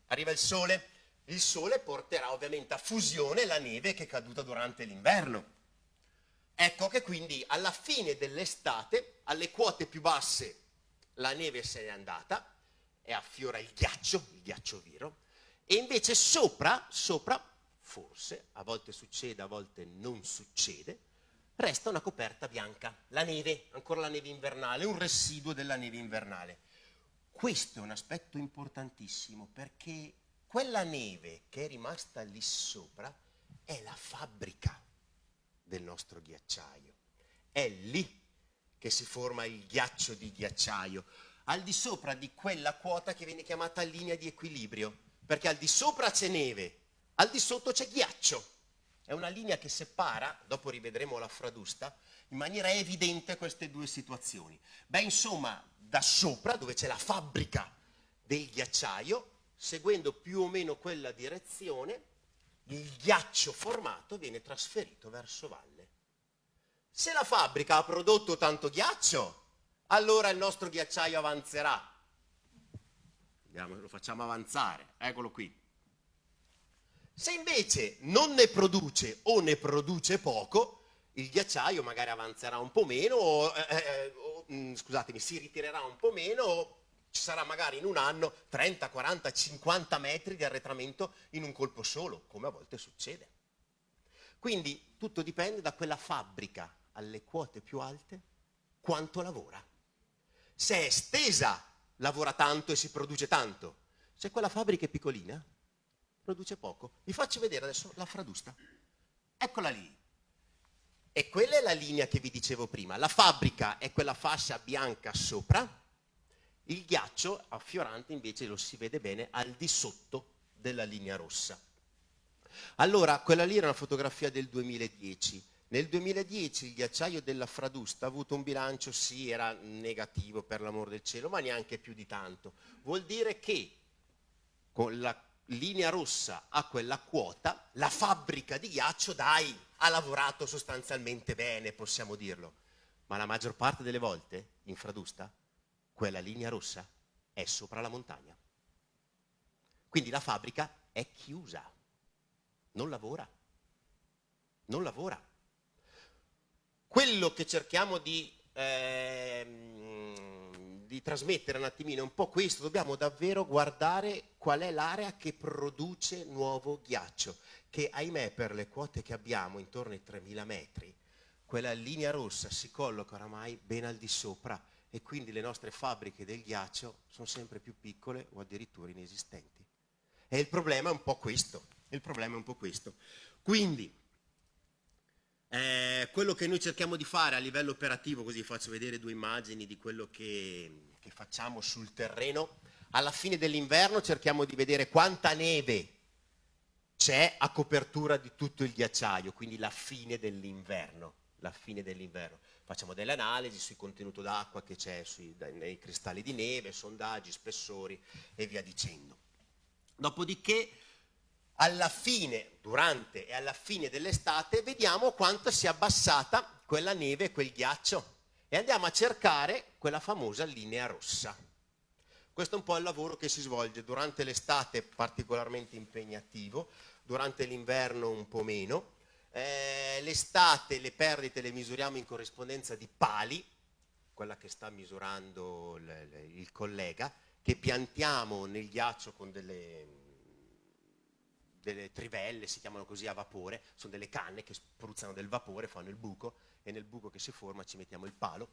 arriva il sole porterà ovviamente a fusione la neve che è caduta durante l'inverno. Ecco che quindi alla fine dell'estate, alle quote più basse, la neve se n'è andata e affiora il ghiaccio vero, e invece sopra, forse, a volte succede, a volte non succede, resta una coperta bianca, la neve, ancora la neve invernale, un residuo della neve invernale. Questo è un aspetto importantissimo, perché quella neve che è rimasta lì sopra è la fabbrica del nostro ghiacciaio. È lì che si forma il ghiaccio di ghiacciaio, al di sopra di quella quota che viene chiamata linea di equilibrio, perché al di sopra c'è neve, al di sotto c'è ghiaccio. È una linea che separa, dopo rivedremo la Fradusta, in maniera evidente queste due situazioni. Insomma, da sopra, dove c'è la fabbrica del ghiacciaio, seguendo più o meno quella direzione, il ghiaccio formato viene trasferito verso valle. Se la fabbrica ha prodotto tanto ghiaccio, allora il nostro ghiacciaio avanzerà. Vediamo, lo facciamo avanzare, eccolo qui. Se invece non ne produce o ne produce poco, il ghiacciaio magari avanzerà un po' meno, si ritirerà un po' meno, ci sarà magari in un anno 30, 40, 50 metri di arretramento in un colpo solo, come a volte succede. Quindi tutto dipende da quella fabbrica alle quote più alte, quanto lavora. Se è estesa, lavora tanto e si produce tanto. Se quella fabbrica è piccolina, produce poco. Vi faccio vedere adesso la Fradusta. Eccola lì. E quella è la linea che vi dicevo prima. La fabbrica è quella fascia bianca sopra, il ghiaccio affiorante invece lo si vede bene al di sotto della linea rossa. Allora, quella lì era una fotografia del 2010. Nel 2010 il ghiacciaio della Fradusta ha avuto un bilancio, sì, era negativo per l'amor del cielo, ma neanche più di tanto. Vuol dire che con la linea rossa a quella quota, la fabbrica di ghiaccio, ha lavorato sostanzialmente bene, possiamo dirlo. Ma la maggior parte delle volte, in Fradusta, quella linea rossa è sopra la montagna. Quindi la fabbrica è chiusa, non lavora. Quello che cerchiamo di trasmettere un attimino è un po' questo: dobbiamo davvero guardare qual è l'area che produce nuovo ghiaccio, che ahimè per le quote che abbiamo intorno ai 3000 metri, quella linea rossa si colloca oramai ben al di sopra, e quindi le nostre fabbriche del ghiaccio sono sempre più piccole o addirittura inesistenti. E il problema è un po' questo. Quindi quello che noi cerchiamo di fare a livello operativo, così faccio vedere due immagini di quello che facciamo sul terreno. Alla fine dell'inverno cerchiamo di vedere quanta neve c'è a copertura di tutto il ghiacciaio, quindi la fine dell'inverno. Facciamo delle analisi sul contenuto d'acqua che c'è nei cristalli di neve, sondaggi, spessori e via dicendo. Dopodiché, alla fine, durante e alla fine dell'estate, vediamo quanto si è abbassata quella neve e quel ghiaccio, e andiamo a cercare quella famosa linea rossa. Questo è un po' il lavoro che si svolge durante l'estate, particolarmente impegnativo, durante l'inverno un po' meno. L'estate le perdite le misuriamo in corrispondenza di pali, quella che sta misurando il collega, che piantiamo nel ghiaccio con delle trivelle, si chiamano così, a vapore. Sono delle canne che spruzzano del vapore, fanno il buco, e nel buco che si forma ci mettiamo il palo.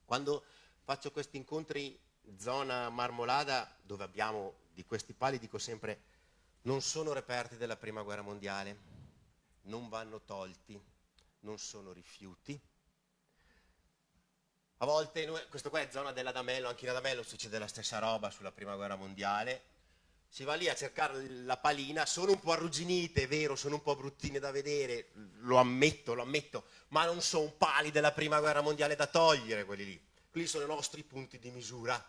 Quando faccio questi incontri zona Marmolada, dove abbiamo di questi pali, dico sempre: non sono reperti della prima guerra mondiale, non vanno tolti, non sono rifiuti. A volte, questo qua è zona dell'Adamello, anche in Adamello succede la stessa roba sulla prima guerra mondiale. Si va lì a cercare la palina, sono un po' arrugginite, è vero, sono un po' bruttine da vedere, lo ammetto, ma non sono pali della prima guerra mondiale da togliere quelli lì. Quelli sono i nostri punti di misura.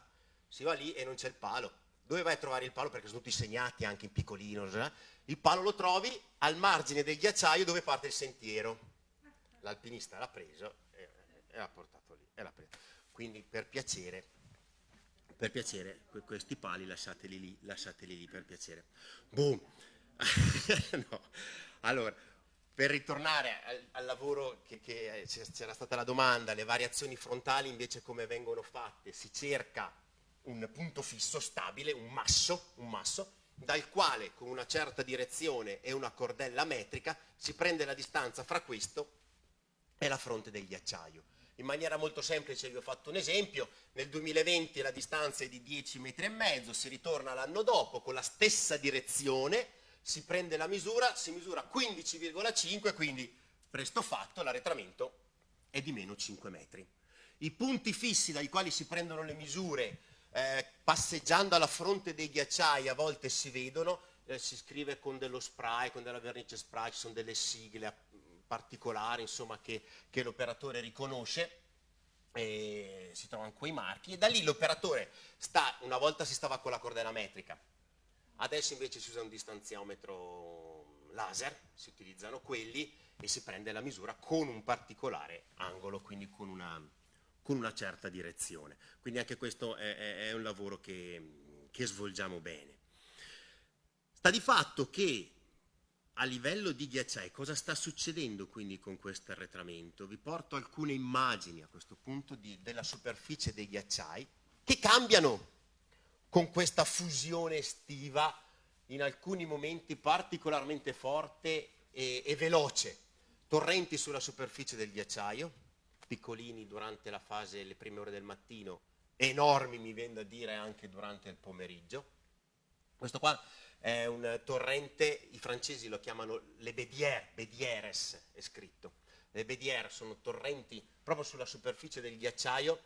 Si va lì e non c'è il palo. Dove vai a trovare il palo? Perché sono tutti segnati anche in piccolino. Il palo lo trovi al margine del ghiacciaio dove parte il sentiero. L'alpinista l'ha preso e l'ha portato lì. E l'ha preso. Quindi per piacere, questi pali lasciateli lì per piacere. Boom! No. Allora, per ritornare al lavoro che c'era stata la domanda, le variazioni frontali invece come vengono fatte? Si cerca un punto fisso, stabile, un masso, dal quale con una certa direzione e una cordella metrica si prende la distanza fra questo e la fronte del ghiacciaio. In maniera molto semplice vi ho fatto un esempio: nel 2020 la distanza è di 10,5 metri, si ritorna l'anno dopo con la stessa direzione, si prende la misura, si misura 15,5, quindi presto fatto, l'arretramento è di meno 5 metri. I punti fissi dai quali si prendono le misure passeggiando alla fronte dei ghiacciai a volte si vedono, si scrive con dello spray, con della vernice spray, ci sono delle sigle particolari insomma che l'operatore riconosce, e si trovano quei marchi, e da lì l'operatore una volta si stava con la cordella metrica, adesso invece si usa un distanziometro laser, si utilizzano quelli e si prende la misura con un particolare angolo, quindi con una certa direzione. Quindi anche questo è un lavoro che svolgiamo bene. Sta di fatto che a livello di ghiacciai cosa sta succedendo quindi con questo arretramento? Vi porto alcune immagini a questo punto della superficie dei ghiacciai che cambiano con questa fusione estiva, in alcuni momenti particolarmente forte e veloce. Torrenti sulla superficie del ghiacciaio, piccolini durante la fase, le prime ore del mattino, enormi mi viene da dire anche durante il pomeriggio. Questo qua è un torrente, i francesi lo chiamano le bédieres è scritto. Le bédieres sono torrenti proprio sulla superficie del ghiacciaio,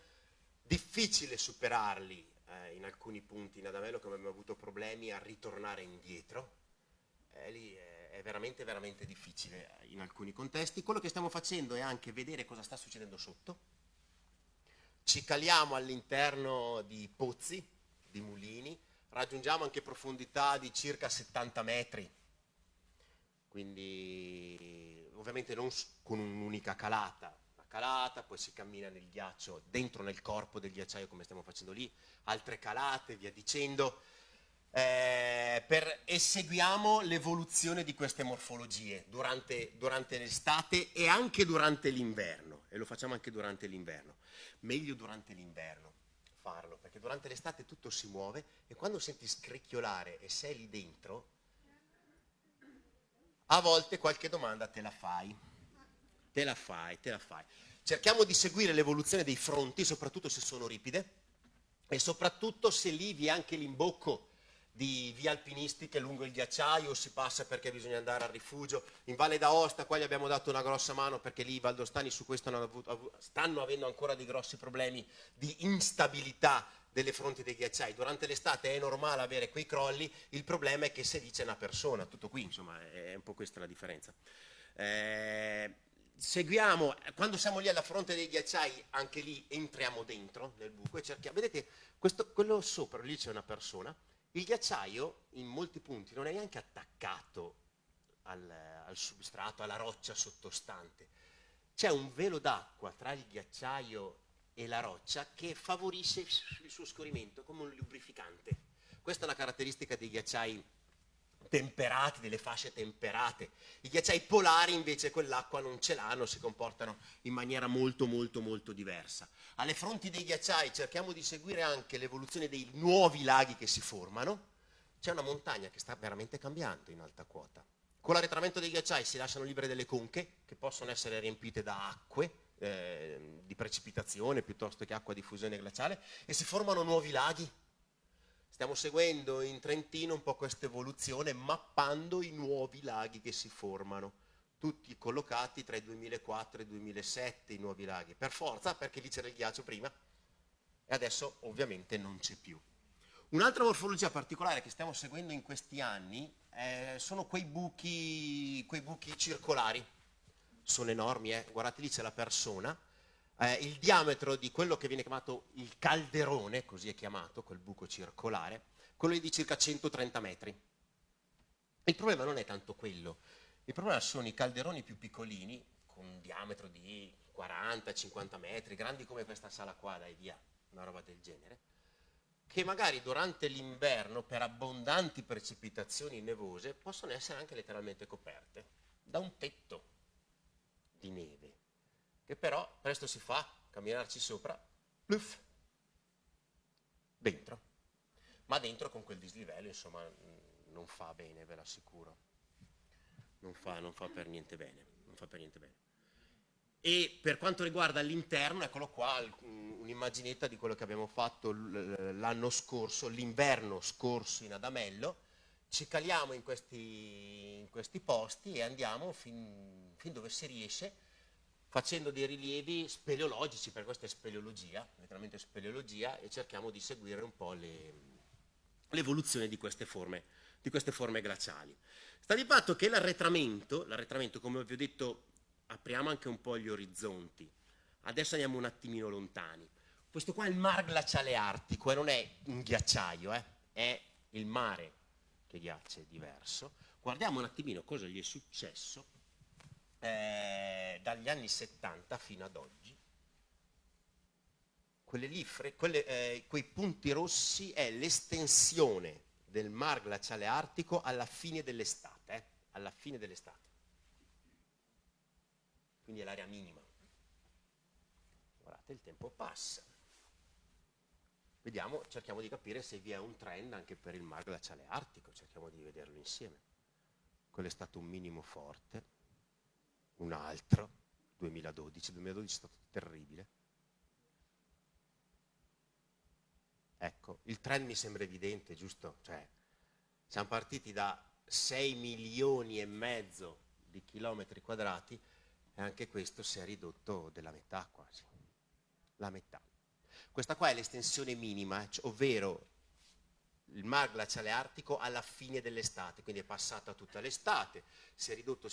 difficile superarli in alcuni punti in Adamello, che abbiamo avuto problemi a ritornare indietro, lì è veramente veramente difficile in alcuni contesti. Quello che stiamo facendo è anche vedere cosa sta succedendo sotto. Ci caliamo all'interno di pozzi, di mulini, raggiungiamo anche profondità di circa 70 metri, quindi ovviamente non con un'unica calata, poi si cammina nel ghiaccio, dentro nel corpo del ghiacciaio come stiamo facendo lì, altre calate, via dicendo, eseguiamo l'evoluzione di queste morfologie durante l'estate e anche durante l'inverno, e lo facciamo anche durante l'inverno. Meglio durante l'inverno farlo, perché durante l'estate tutto si muove e quando senti scricchiolare e sei lì dentro, a volte qualche domanda te la fai. Cerchiamo di seguire l'evoluzione dei fronti, soprattutto se sono ripide, e soprattutto se lì vi è anche l'imbocco di vie alpinistiche lungo il ghiacciaio, si passa perché bisogna andare al rifugio. In Valle d'Aosta qua gli abbiamo dato una grossa mano perché lì i valdostani su questo stanno avendo ancora dei grossi problemi di instabilità delle fronti dei ghiacciai. Durante l'estate è normale avere quei crolli, il problema è che se lì c'è una persona, tutto qui, insomma, è un po' questa la differenza. Seguiamo, quando siamo lì alla fronte dei ghiacciai, anche lì entriamo dentro nel buco e cerchiamo, vedete, quello sopra, lì c'è una persona. Il ghiacciaio in molti punti non è neanche attaccato al substrato, alla roccia sottostante. C'è un velo d'acqua tra il ghiacciaio e la roccia che favorisce il suo scorrimento come un lubrificante. Questa è una caratteristica dei ghiacciai temperati, delle fasce temperate. I ghiacciai polari invece quell'acqua non ce l'hanno, si comportano in maniera molto molto molto diversa. Alle fronti dei ghiacciai cerchiamo di seguire anche l'evoluzione dei nuovi laghi che si formano. C'è una montagna che sta veramente cambiando in alta quota. Con l'arretramento dei ghiacciai si lasciano libere delle conche che possono essere riempite da acque di precipitazione piuttosto che acqua di fusione glaciale e si formano nuovi laghi. Stiamo seguendo in Trentino un po' questa evoluzione, mappando i nuovi laghi che si formano, tutti collocati tra il 2004 e il 2007 i nuovi laghi, per forza, perché lì c'era il ghiaccio prima e adesso ovviamente non c'è più. Un'altra morfologia particolare che stiamo seguendo in questi anni sono quei buchi circolari, sono enormi, guardate lì c'è la persona. Il diametro di quello che viene chiamato il calderone, così è chiamato, quel buco circolare, quello di circa 130 metri. Il problema non è tanto quello, il problema sono i calderoni più piccolini, con un diametro di 40-50 metri, grandi come questa sala qua, dai via, una roba del genere, che magari durante l'inverno, per abbondanti precipitazioni nevose, possono essere anche letteralmente coperte da un tetto di neve, che però presto si fa, camminarci sopra, pluff, dentro. Ma dentro con quel dislivello, insomma, non fa bene, ve l'assicuro. Non fa per niente bene, non fa per niente bene. E per quanto riguarda l'interno, eccolo qua, un'immaginetta di quello che abbiamo fatto l'anno scorso, l'inverno scorso in Adamello. Ci caliamo in questi posti e andiamo fin dove si riesce, facendo dei rilievi speleologici, perché questa è speleologia, letteralmente speleologia, e cerchiamo di seguire un po' l'evoluzione di queste forme glaciali. Sta di fatto che l'arretramento, come vi ho detto, apriamo anche un po' gli orizzonti. Adesso andiamo un attimino lontani. Questo qua è il mar glaciale artico e non è un ghiacciaio, è il mare che ghiaccia, è diverso. Guardiamo un attimino cosa gli è successo dagli anni 70 fino ad oggi. Quei punti rossi è l'estensione del mar glaciale artico alla fine dell'estate, alla fine dell'estate. Quindi è l'area minima. Guardate, il tempo passa. Vediamo, cerchiamo di capire se vi è un trend anche per il mar glaciale artico, cerchiamo di vederlo insieme. Quello è stato un minimo forte, un altro, 2012 è stato terribile. Ecco, il trend mi sembra evidente, giusto? Cioè, siamo partiti da 6 milioni e mezzo di chilometri quadrati e anche questo si è ridotto della metà quasi, la metà. Questa qua è l'estensione minima, ovvero il mar glaciale artico alla fine dell'estate, quindi è passata tutta l'estate, si è ridotto,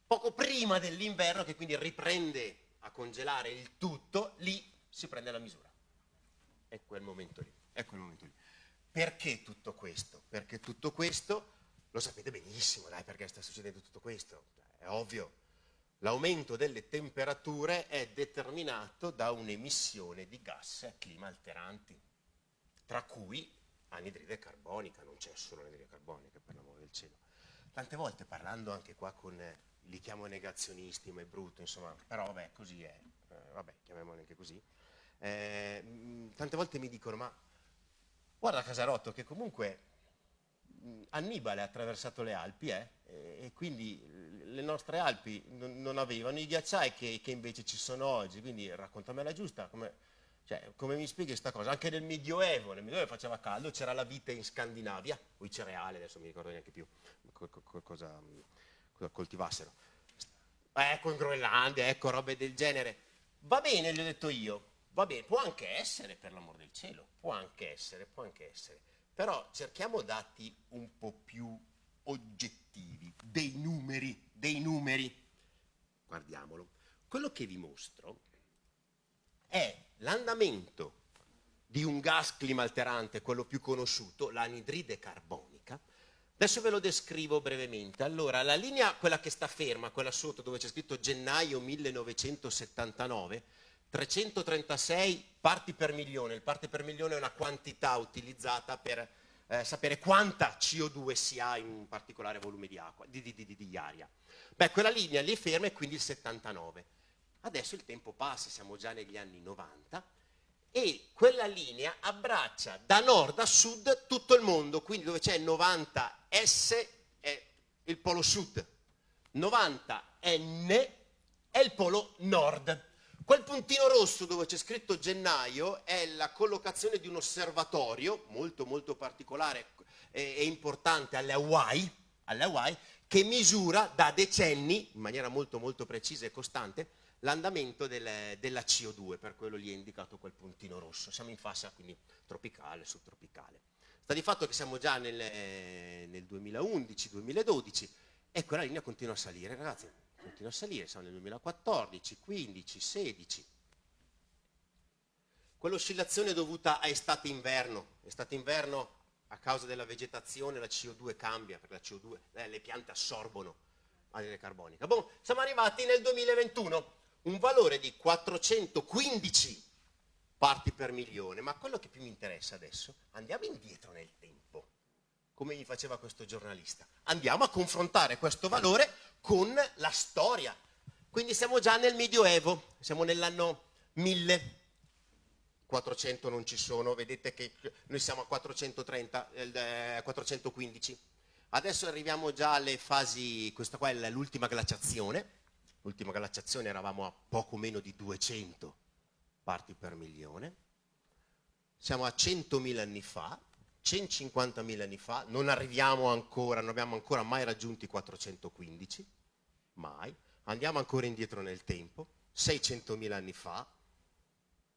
poco prima dell'inverno che quindi riprende a congelare il tutto, lì si prende la misura. È quel momento lì. Perché tutto questo? Perché tutto questo, lo sapete benissimo, dai, perché sta succedendo tutto questo, è ovvio. L'aumento delle temperature è determinato da un'emissione di gas a clima alteranti, tra cui anidride carbonica, non c'è solo anidride carbonica, per l'amore del cielo. Tante volte parlando anche qua con, li chiamo negazionisti, ma è brutto, insomma, però vabbè, così è, chiamiamoli anche così. Tante volte mi dicono, ma guarda Casarotto che comunque Annibale ha attraversato le Alpi e quindi le nostre Alpi non avevano i ghiacciai che invece ci sono oggi, quindi raccontamela giusta, come mi spieghi questa cosa? Anche nel Medioevo faceva caldo, c'era la vite in Scandinavia, o i cereali, adesso mi ricordo neanche più cosa coltivassero. Ecco, in Groenlandia, ecco, robe del genere. Va bene, gli ho detto io, va bene, può anche essere, per l'amor del cielo, può anche essere. Però cerchiamo dati un po' più oggettivi, dei numeri. Guardiamolo. Quello che vi mostro è l'andamento di un gas climalterante, quello più conosciuto, l'anidride carbonica. Adesso ve lo descrivo brevemente. Allora, la linea, quella che sta ferma, quella sotto dove c'è scritto gennaio 1979, 336 parti per milione. Il parte per milione è una quantità utilizzata per sapere quanta CO2 si ha in un particolare volume di acqua, di aria. Beh, quella linea lì è ferma e quindi il 79. Adesso il tempo passa, siamo già negli anni 90 e quella linea abbraccia da nord a sud tutto il mondo, quindi dove c'è 90S è il polo sud, 90N è il polo nord. Quel puntino rosso dove c'è scritto gennaio è la collocazione di un osservatorio molto molto particolare e importante alle Hawaii, che misura da decenni, in maniera molto molto precisa e costante, l'andamento della CO2, per quello lì è indicato quel puntino rosso. Siamo in fascia quindi tropicale, subtropicale. Sta di fatto che siamo già nel 2011-2012 e quella linea continua a salire, ragazzi. Continua a salire, siamo nel 2014, 15, 16. Quell'oscillazione è dovuta a estate-inverno. Estate-inverno, a causa della vegetazione, la CO2 cambia, perché la CO2, le piante assorbono anidride carbonica. Boh, siamo arrivati nel 2021, un valore di 415 parti per milione, ma quello che più mi interessa adesso, andiamo indietro nel tempo, come mi faceva questo giornalista. Andiamo a confrontare questo valore con la storia. Quindi siamo già nel Medioevo, siamo nell'anno 1000. 400 non ci sono, vedete che noi siamo a 430, 415. Adesso arriviamo già alle fasi, questa qua è l'ultima glaciazione. L'ultima glaciazione eravamo a poco meno di 200 parti per milione. Siamo a 100.000 anni fa, 150.000 anni fa, non arriviamo ancora, non abbiamo ancora mai raggiunto i 415, mai. Andiamo ancora indietro nel tempo, 600.000 anni fa,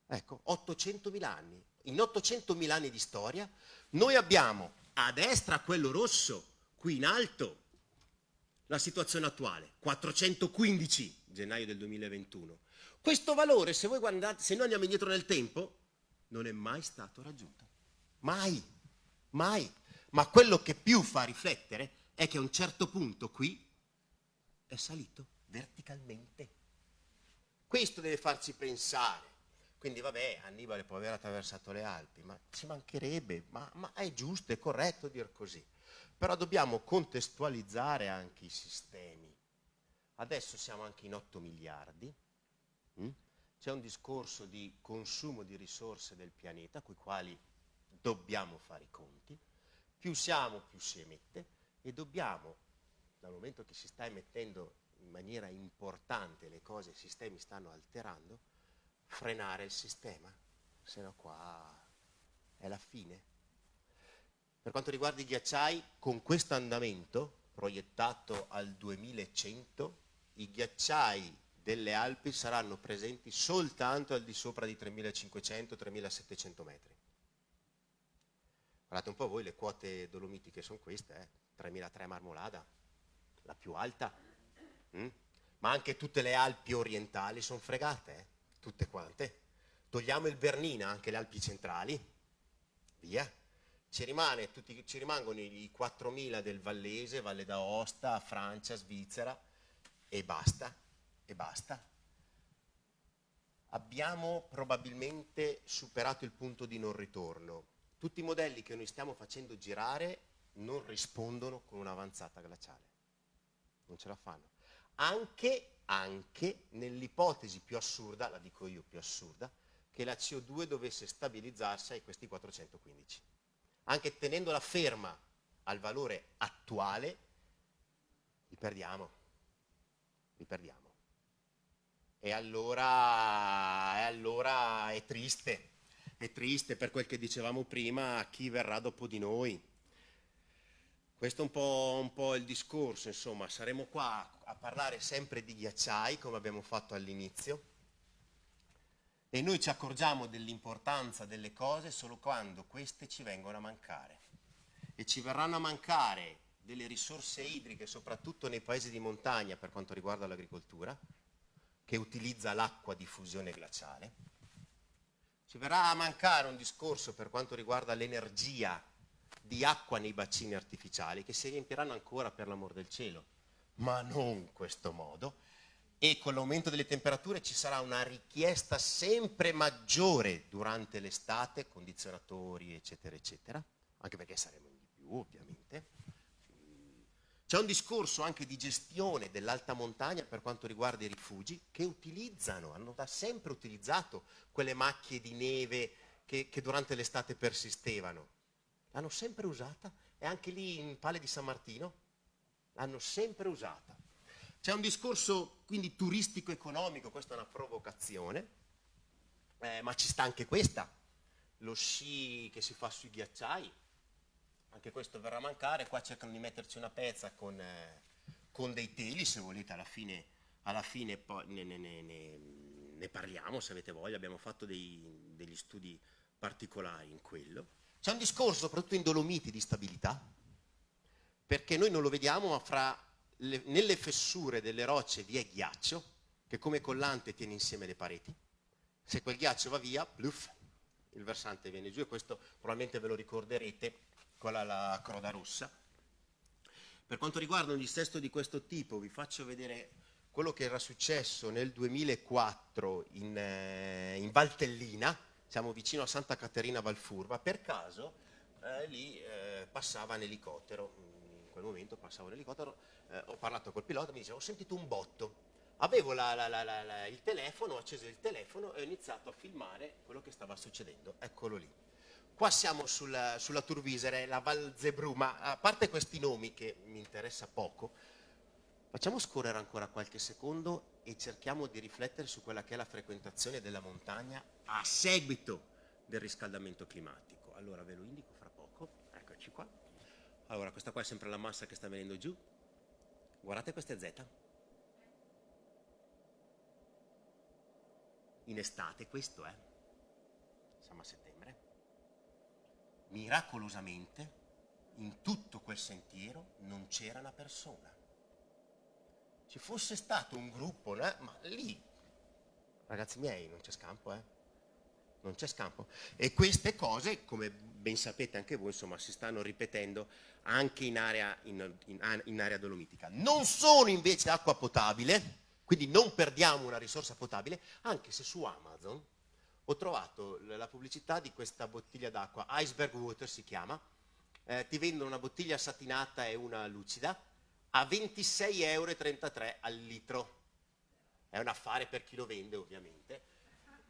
ecco, 800.000 anni. In 800.000 anni di storia noi abbiamo a destra quello rosso, qui in alto, la situazione attuale, 415 gennaio del 2021. Questo valore, se voi guardate, se noi andiamo indietro nel tempo, non è mai stato raggiunto. Mai, mai. Ma quello che più fa riflettere è che a un certo punto qui è salito verticalmente. Questo deve farci pensare. Quindi vabbè, Annibale può aver attraversato le Alpi, ma ci mancherebbe, ma è giusto, è corretto dir così. Però dobbiamo contestualizzare anche i sistemi. Adesso siamo anche in 8 miliardi. C'è un discorso di consumo di risorse del pianeta, con i quali dobbiamo fare i conti. Più siamo, più si emette, e dobbiamo, dal momento che si sta emettendo in maniera importante le cose, i sistemi stanno alterando, frenare il sistema, se no qua è la fine. Per quanto riguarda i ghiacciai, con questo andamento proiettato al 2100, i ghiacciai delle Alpi saranno presenti soltanto al di sopra di 3500-3700 metri. Guardate un po' voi, le quote dolomitiche sono queste, 3003 Marmolada, la più alta, ma anche tutte le Alpi orientali sono fregate, tutte quante. Togliamo il Bernina, anche le Alpi centrali, via. Ci rimangono i 4000 del Vallese, Valle d'Aosta, Francia, Svizzera, e basta, e basta. Abbiamo probabilmente superato il punto di non ritorno. Tutti i modelli che noi stiamo facendo girare non rispondono con un'avanzata glaciale. Non ce la fanno. Anche nell'ipotesi più assurda, la dico io più assurda, che la CO2 dovesse stabilizzarsi a questi 415. Anche tenendola ferma al valore attuale, li perdiamo. E allora è triste per quel che dicevamo prima, chi verrà dopo di noi. Questo è un po' il discorso, insomma, saremo qua a parlare sempre di ghiacciai, come abbiamo fatto all'inizio, e noi ci accorgiamo dell'importanza delle cose solo quando queste ci vengono a mancare. E ci verranno a mancare delle risorse idriche, soprattutto nei paesi di montagna per quanto riguarda l'agricoltura, che utilizza l'acqua di fusione glaciale. Ci verrà a mancare un discorso per quanto riguarda l'energia di acqua nei bacini artificiali, che si riempiranno ancora, per l'amor del cielo, ma non in questo modo. E con l'aumento delle temperature ci sarà una richiesta sempre maggiore durante l'estate, condizionatori, eccetera, eccetera, anche perché saremo di più, ovviamente. C'è un discorso anche di gestione dell'alta montagna per quanto riguarda i rifugi, che hanno da sempre utilizzato quelle macchie di neve che durante l'estate persistevano. L'hanno sempre usata, e anche lì in Palle di San Martino l'hanno sempre usata. C'è un discorso quindi turistico-economico, questa è una provocazione, ma ci sta anche questa, lo sci che si fa sui ghiacciai, anche questo verrà a mancare. Qua cercano di metterci una pezza con dei teli, se volete alla fine poi ne parliamo, se avete voglia, abbiamo fatto degli studi particolari in quello. C'è un discorso soprattutto in Dolomiti di stabilità, perché noi non lo vediamo, ma nelle fessure delle rocce vi è ghiaccio che come collante tiene insieme le pareti. Se quel ghiaccio va via, pluff, il versante viene giù, e questo probabilmente ve lo ricorderete, quella è la croda rossa. Per quanto riguarda un dissesto di questo tipo, vi faccio vedere quello che era successo nel 2004 in Valtellina, siamo vicino a Santa Caterina Valfurva. Per caso lì passava un elicottero, in quel momento passava un elicottero, ho parlato col pilota, mi diceva: ho sentito un botto. Avevo il telefono, ho acceso il telefono e ho iniziato a filmare quello che stava succedendo. Eccolo lì. Qua siamo sulla Turvisere, la Val Zebrù, ma a parte questi nomi che mi interessa poco, facciamo scorrere ancora qualche secondo e cerchiamo di riflettere su quella che è la frequentazione della montagna a seguito del riscaldamento climatico. Allora ve lo indico fra poco, eccoci qua. Allora, questa qua è sempre la massa che sta venendo giù. Guardate queste Z. In estate questo è. Siamo a settembre. Miracolosamente, in tutto quel sentiero non c'era una persona. Ci fosse stato un gruppo, ma lì, ragazzi miei, non c'è scampo, non c'è scampo. E queste cose, come ben sapete anche voi, insomma, si stanno ripetendo anche in area dolomitica. Non sono invece acqua potabile, quindi non perdiamo una risorsa potabile, anche se su Amazon ho trovato la pubblicità di questa bottiglia d'acqua, Iceberg Water si chiama, ti vendono una bottiglia satinata e una lucida a 26,33 € al litro. È un affare per chi lo vende, ovviamente.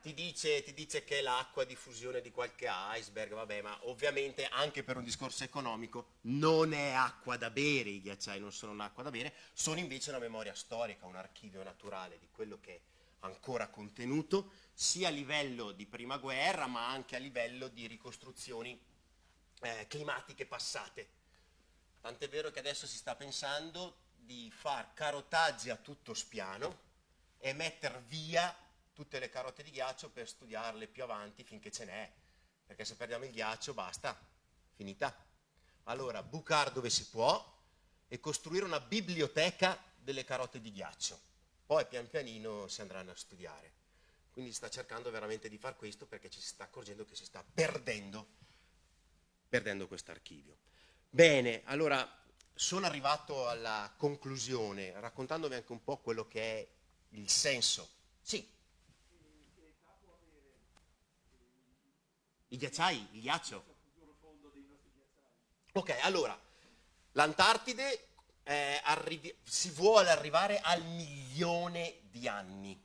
Ti dice che è l'acqua di fusione di qualche iceberg, vabbè, ma ovviamente anche per un discorso economico non è acqua da bere, i ghiacciai non sono un'acqua da bere, sono invece una memoria storica, un archivio naturale di quello che è ancora contenuto, sia a livello di prima guerra, ma anche a livello di ricostruzioni climatiche passate. Tant'è vero che adesso si sta pensando di far carotaggi a tutto spiano e metter via tutte le carote di ghiaccio per studiarle più avanti finché ce n'è, perché se perdiamo il ghiaccio basta, finita. Allora, bucar dove si può e costruire una biblioteca delle carote di ghiaccio. Poi pian pianino si andranno a studiare. Quindi si sta cercando veramente di far questo, perché ci si sta accorgendo che si sta perdendo questo archivio. Bene, allora sono arrivato alla conclusione, raccontandovi anche un po' quello che è il senso. Sì. I ghiacciai, il ghiaccio. Ok, allora, l'Antartide si vuole arrivare al 1.000.000 di anni,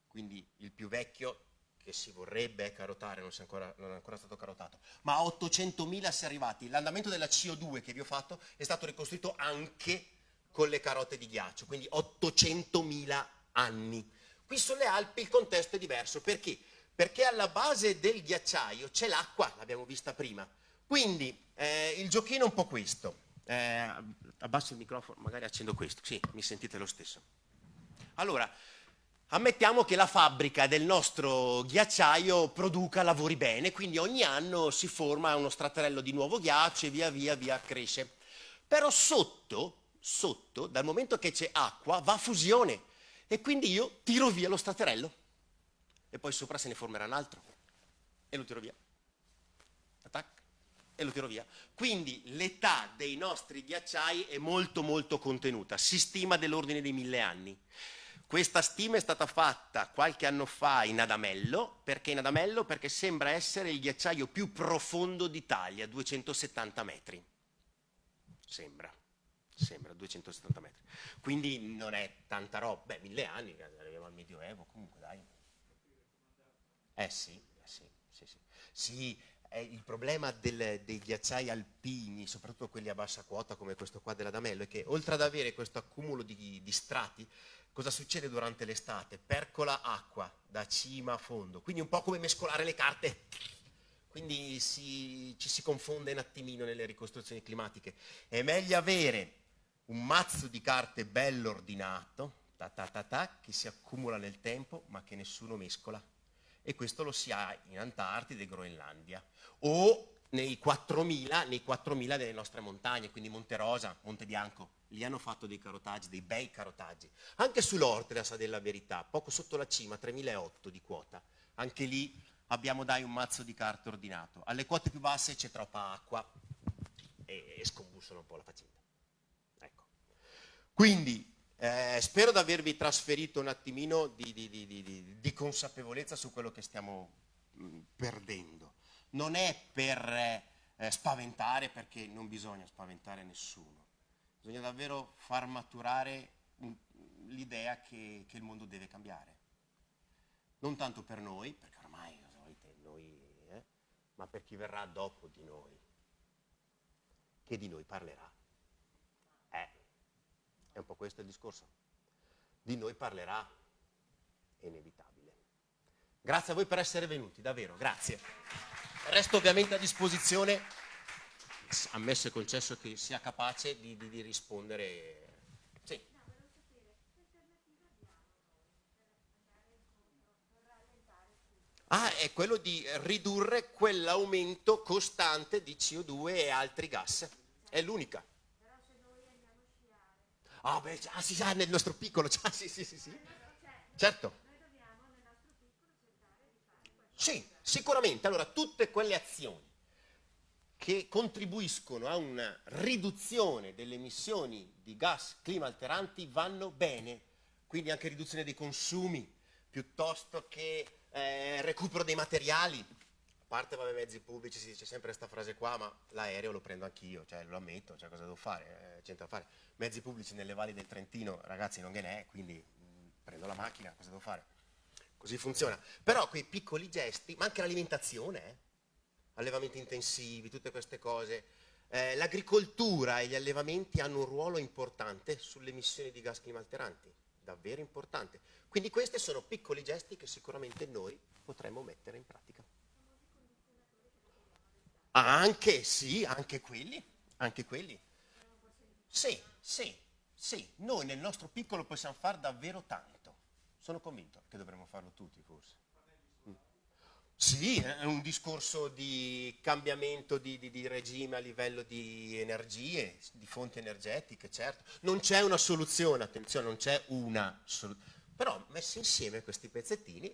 quindi il più vecchio che si vorrebbe carotare, non è ancora stato carotato, ma a 800.000 si è arrivati. L'andamento della CO2 che vi ho fatto è stato ricostruito anche con le carote di ghiaccio, quindi 800.000 anni. Qui sulle Alpi il contesto è diverso, perché? Perché alla base del ghiacciaio c'è l'acqua, l'abbiamo vista prima, quindi il giochino è un po' questo. Abbasso il microfono, magari accendo questo, sì, mi sentite lo stesso. Allora, ammettiamo che la fabbrica del nostro ghiacciaio produca, lavori bene, quindi ogni anno si forma uno straterello di nuovo ghiaccio e via cresce. Però sotto, dal momento che c'è acqua, va a fusione e quindi io tiro via lo straterello e poi sopra se ne formerà un altro e lo tiro via. Attac. E lo tiro via. Quindi l'età dei nostri ghiacciai è molto molto contenuta, si stima dell'ordine dei 1.000 anni. Questa stima è stata fatta qualche anno fa in Adamello, perché sembra essere il ghiacciaio più profondo d'Italia, 270 metri. Sembra 270 metri. Quindi non è tanta roba. Beh, 1.000 anni, arriviamo al Medioevo, comunque dai. Sì, il problema dei ghiacciai alpini, soprattutto quelli a bassa quota come questo qua dell'Adamello, è che oltre ad avere questo accumulo di strati, cosa succede durante l'estate? Percola acqua da cima a fondo, quindi un po' come mescolare le carte, quindi ci si confonde un attimino nelle ricostruzioni climatiche. È meglio avere un mazzo di carte bello ordinato, che si accumula nel tempo ma che nessuno mescola. E questo lo si ha in Antartide e Groenlandia, o nei 4.000 delle nostre montagne, quindi Monte Rosa, Monte Bianco. Lì hanno fatto dei carotaggi, dei bei carotaggi. Anche sull'Ortles, a dire la verità, poco sotto la cima, 3.008 di quota. Anche lì abbiamo un mazzo di carte ordinato. Alle quote più basse c'è troppa acqua e scombussola un po' la faccenda. Ecco. Quindi spero di avervi trasferito un attimino di consapevolezza su quello che stiamo perdendo. Non è per spaventare, perché non bisogna spaventare nessuno. Bisogna davvero far maturare l'idea che il mondo deve cambiare. Non tanto per noi, perché ormai noi, ma per chi verrà dopo di noi, che di noi parlerà. È un po' questo il discorso. Di noi parlerà, è inevitabile. Grazie a voi per essere venuti, davvero, grazie. Resto ovviamente a disposizione, ammesso e concesso che sia capace di rispondere. Sì. È quello di ridurre quell'aumento costante di CO2 e altri gas. È l'unica. Sì, nel nostro piccolo, sì. Certo. Sì, sicuramente. Allora, tutte quelle azioni che contribuiscono a una riduzione delle emissioni di gas clima alteranti vanno bene. Quindi anche riduzione dei consumi, piuttosto che recupero dei materiali. A parte mezzi pubblici, si dice sempre questa frase qua, ma l'aereo lo prendo anch'io, cioè lo ammetto, cioè cosa devo fare? C'è da fare. Mezzi pubblici nelle valli del Trentino, ragazzi, non gliene è, quindi prendo la macchina, cosa devo fare? Così funziona. Però quei piccoli gesti, ma anche l'alimentazione, allevamenti intensivi, tutte queste cose, l'agricoltura e gli allevamenti hanno un ruolo importante sulle emissioni di gas climalteranti, davvero importante. Quindi questi sono piccoli gesti che sicuramente noi potremmo mettere in pratica. Anche quelli. Sì, noi nel nostro piccolo possiamo fare davvero tanto. Sono convinto che dovremmo farlo tutti, forse. Sì, è un discorso di cambiamento di regime a livello di energie, di fonti energetiche, certo. Non c'è una soluzione, attenzione, non c'è una soluzione. Però messi insieme questi pezzettini,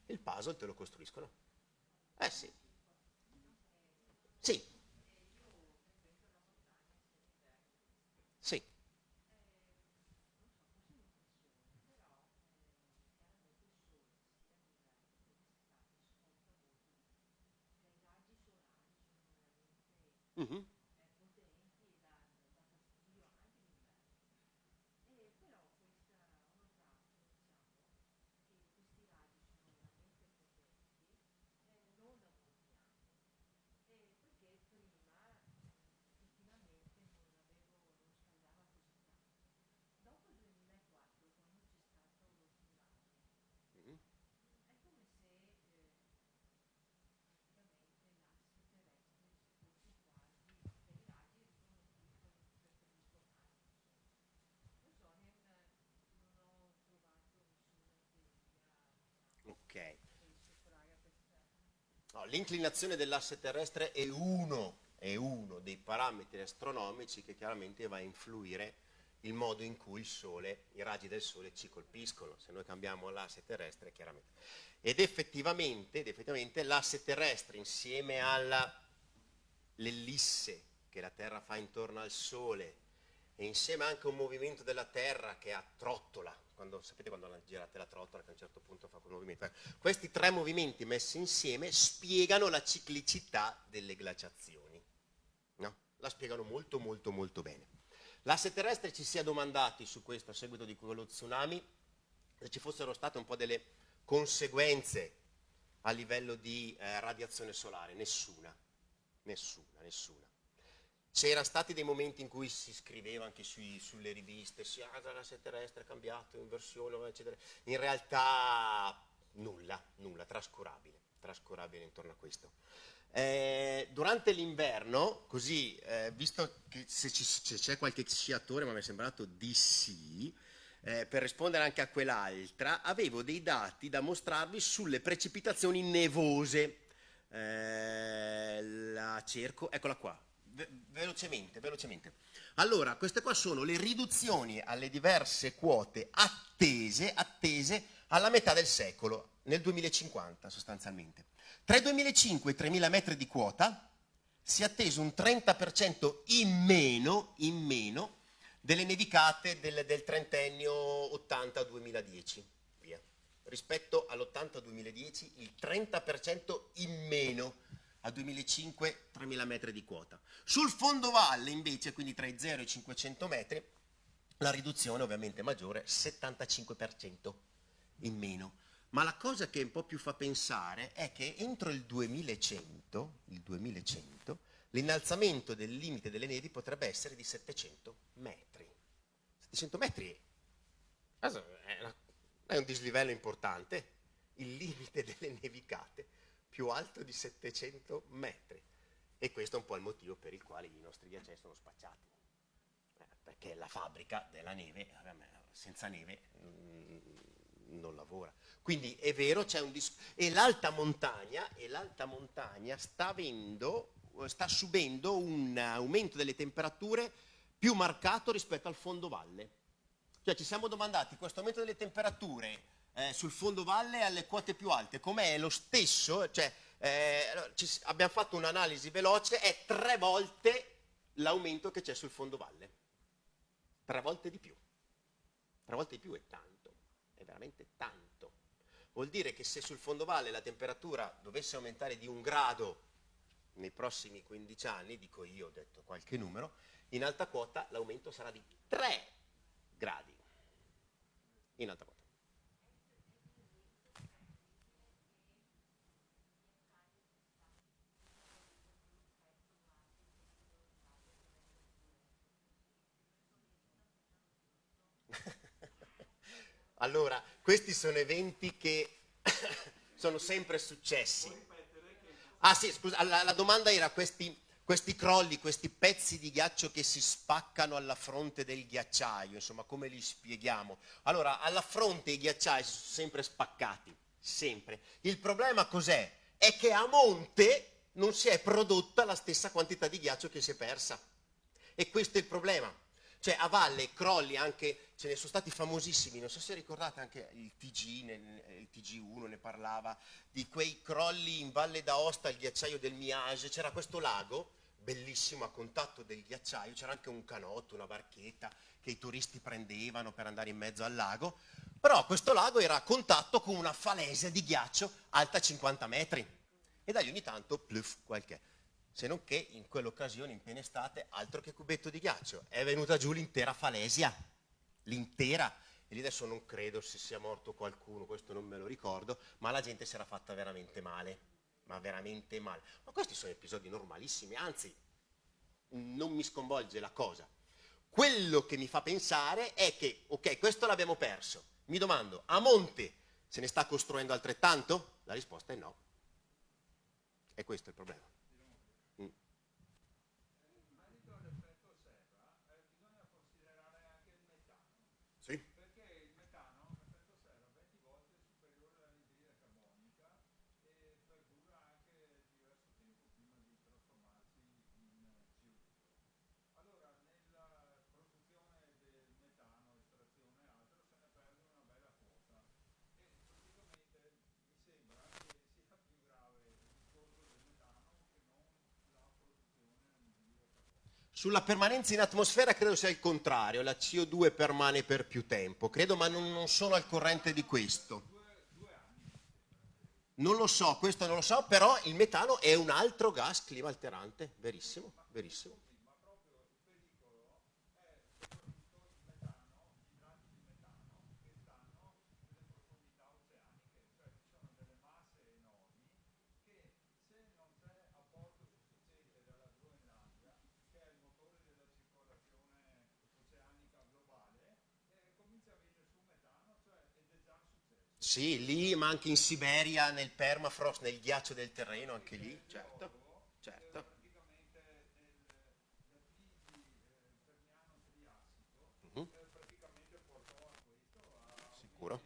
il puzzle te lo costruiscono. Sì. Sì. Sì. Mm-hmm. Ok. No, l'inclinazione dell'asse terrestre è uno dei parametri astronomici che chiaramente va a influire il modo in cui i raggi del Sole ci colpiscono. Se noi cambiamo l'asse terrestre, chiaramente. Ed effettivamente l'asse terrestre insieme all'ellisse che la Terra fa intorno al Sole e insieme anche a un movimento della Terra che attrottola, sapete quando girate la trottola che a un certo punto fa quel movimento? Questi tre movimenti messi insieme spiegano la ciclicità delle glaciazioni, no? La spiegano molto molto molto bene. L'asse terrestre ci si è domandati su questo a seguito di quello tsunami se ci fossero state un po' delle conseguenze a livello di radiazione solare. Nessuna. C'erano stati dei momenti in cui si scriveva anche sulle riviste, l'asse terrestre è cambiato, inversione, eccetera. In realtà nulla, trascurabile intorno a questo. Durante l'inverno, così, visto che se c'è qualche sciatore, ma mi è sembrato di sì, per rispondere anche a quell'altra, avevo dei dati da mostrarvi sulle precipitazioni nevose. La cerco, eccola qua. Velocemente. Allora, queste qua sono le riduzioni alle diverse quote attese alla metà del secolo, nel 2050 sostanzialmente. Tra i 2005 e i 3.000 metri di quota si è atteso un 30% in meno delle nevicate del trentennio 80-2010, via. Rispetto all'80-2010 il 30% in meno a 2005 3.000 metri di quota. Sul fondovalle invece, quindi tra i 0 e i 500 metri, la riduzione ovviamente è maggiore, 75% in meno. Ma la cosa che un po' più fa pensare è che entro il 2100 l'innalzamento del limite delle nevi potrebbe essere di 700 metri. 700 metri è un dislivello importante, il limite delle nevicate più alto di 700 metri. E questo è un po' il motivo per il quale i nostri ghiacciai sono spacciati. Perché la fabbrica della neve, senza neve, non lavora. Quindi è vero, c'è un e l'alta montagna sta subendo un aumento delle temperature più marcato rispetto al fondovalle. Cioè ci siamo domandati, questo aumento delle temperature sul fondovalle alle quote più alte, com'è lo stesso? Cioè, abbiamo fatto un'analisi veloce, è 3 volte l'aumento che c'è sul fondovalle. 3 volte di più. 3 volte di più è tanto, è veramente tanto. Vuol dire che se sul fondovalle la temperatura dovesse aumentare di 1 grado nei prossimi 15 anni, dico io, ho detto qualche numero, in alta quota l'aumento sarà di 3 gradi. In alta quota. Allora, questi sono eventi che sono sempre successi. Ah sì, scusa, la domanda era questi crolli, questi pezzi di ghiaccio che si spaccano alla fronte del ghiacciaio, insomma, come li spieghiamo? Allora, alla fronte i ghiacciai si sono sempre spaccati, sempre. Il problema cos'è? È che a monte non si è prodotta la stessa quantità di ghiaccio che si è persa. E questo è il problema. Cioè a valle, crolli anche, ce ne sono stati famosissimi, non so se ricordate anche il il TG1 ne parlava, di quei crolli in Valle d'Aosta, il ghiacciaio del Miage, c'era questo lago, bellissimo a contatto del ghiacciaio, c'era anche un canotto, una barchetta che i turisti prendevano per andare in mezzo al lago, però questo lago era a contatto con una falesia di ghiaccio alta 50 metri e da lì ogni tanto, pluff, qualche... Se non che in quell'occasione, in piena estate, altro che cubetto di ghiaccio, è venuta giù l'intera falesia, l'intera, e lì adesso non credo se sia morto qualcuno, questo non me lo ricordo, ma la gente si era fatta veramente male, ma veramente male. Ma questi sono episodi normalissimi, anzi, non mi sconvolge la cosa. Quello che mi fa pensare è che, ok, questo l'abbiamo perso, mi domando, a monte se ne sta costruendo altrettanto? La risposta è no. E questo è il problema. Sulla permanenza in atmosfera credo sia il contrario, la CO2 permane per più tempo, credo, ma non sono al corrente di questo. Non lo so, questo non lo so, però il metano è un altro gas clima alterante, verissimo, verissimo. Sì, lì, ma anche in Siberia, nel permafrost, nel ghiaccio del terreno, anche lì, certo, certo. Mhm. Sicuro?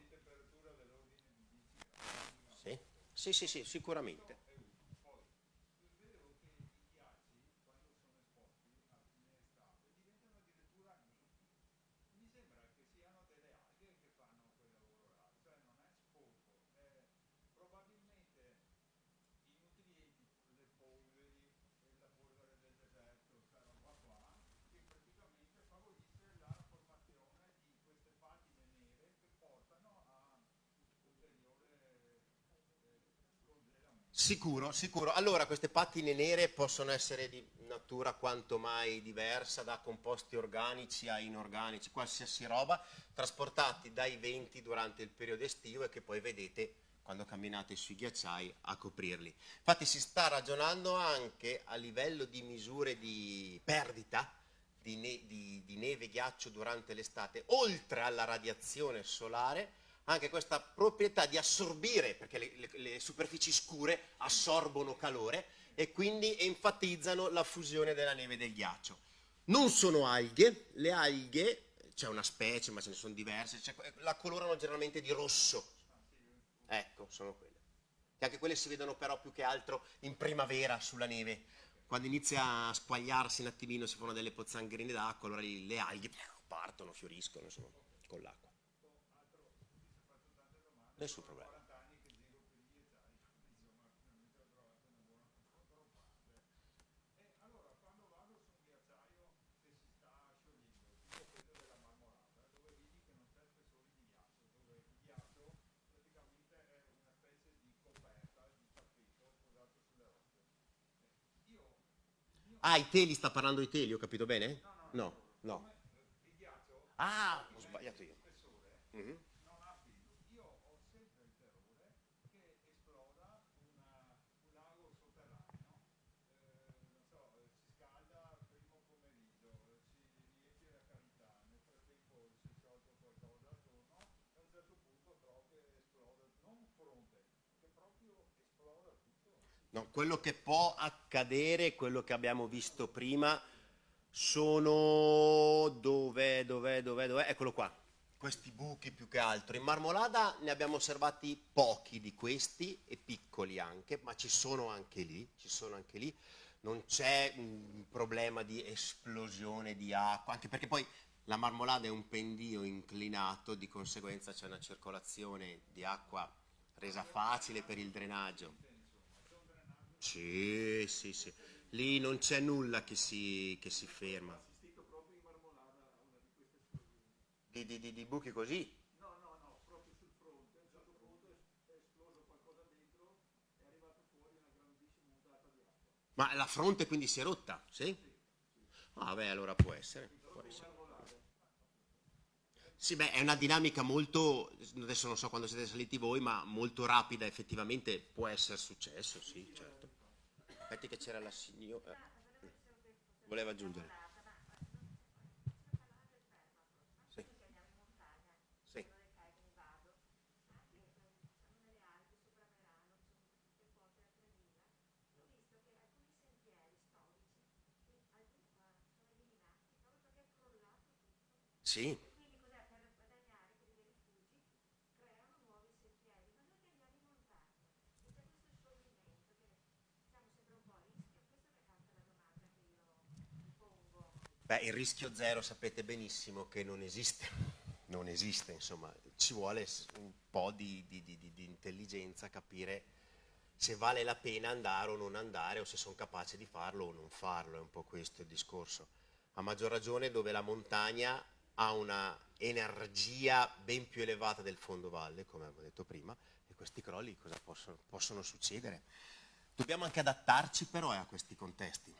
Sì, sì, sì, sì, sicuramente. Sicuro, sicuro. Allora, queste pattine nere possono essere di natura quanto mai diversa, da composti organici a inorganici, qualsiasi roba, trasportati dai venti durante il periodo estivo e che poi vedete quando camminate sui ghiacciai a coprirli. Infatti si sta ragionando anche a livello di misure di perdita di neve e ghiaccio durante l'estate, oltre alla radiazione solare, anche questa proprietà di assorbire, perché le superfici scure assorbono calore e quindi enfatizzano la fusione della neve e del ghiaccio. Non sono alghe, le alghe, c'è una specie ma ce ne sono diverse, la colorano generalmente di rosso. Ecco, sono quelle. Che anche quelle si vedono però più che altro in primavera sulla neve. Quando inizia a squagliarsi un attimino, si fanno delle pozzangherine d'acqua, allora le alghe partono, fioriscono, insomma, con l'acqua. Nessun problema. Ah, i teli, sta parlando di teli, ho capito bene? No, no. Ah, ho sbagliato io. Mhm. No, quello che può accadere, quello che abbiamo visto prima, sono dov'è? Eccolo qua. Questi buchi più che altro. In Marmolada ne abbiamo osservati pochi di questi e piccoli anche, ma ci sono anche lì, ci sono anche lì. Non c'è un problema di esplosione di acqua, anche perché poi la Marmolada è un pendio inclinato, di conseguenza c'è una circolazione di acqua resa facile per il drenaggio. Sì, sì, sì. Lì non c'è nulla che si ferma. Di buchi così? Ma la fronte quindi si è rotta? Sì? Ah, beh, allora può essere. Può essere. Sì, beh, è una dinamica molto, adesso non so quando siete saliti voi, ma molto rapida, effettivamente può essere successo, sì, certo. Aspetti che c'era la signora. Voleva aggiungere. Sì, sì. Sì. Beh, il rischio zero sapete benissimo che non esiste, non esiste, insomma, ci vuole un po' di intelligenza, capire se vale la pena andare o non andare, o se sono capace di farlo o non farlo, è un po' questo il discorso. A maggior ragione dove la montagna ha una energia ben più elevata del fondovalle, come avevo detto prima, e questi crolli cosa possono succedere? Dobbiamo anche adattarci però a questi contesti,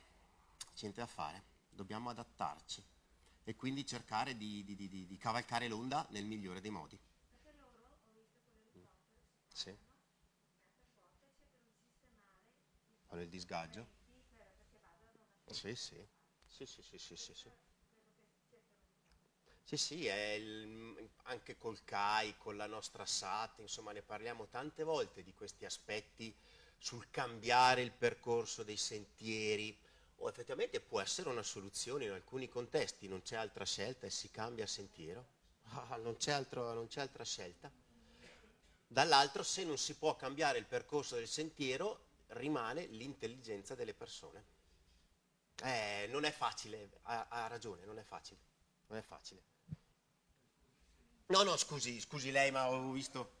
c'è niente da fare, dobbiamo adattarci e quindi cercare di cavalcare l'onda nel migliore dei modi. Sì, con il disgaggio. Sì, sì, sì, sì, sì, sì, sì, sì. Sì, sì, anche col CAI, con la nostra SAT, insomma ne parliamo tante volte di questi aspetti sul cambiare il percorso dei sentieri, o effettivamente può essere una soluzione in alcuni contesti, non c'è altra scelta e si cambia sentiero. Ah, non c'è altra scelta. Dall'altro, se non si può cambiare il percorso del sentiero, rimane l'intelligenza delle persone. Non è facile, ha ragione, non è facile, non è facile. No, no, scusi lei, ma ho visto.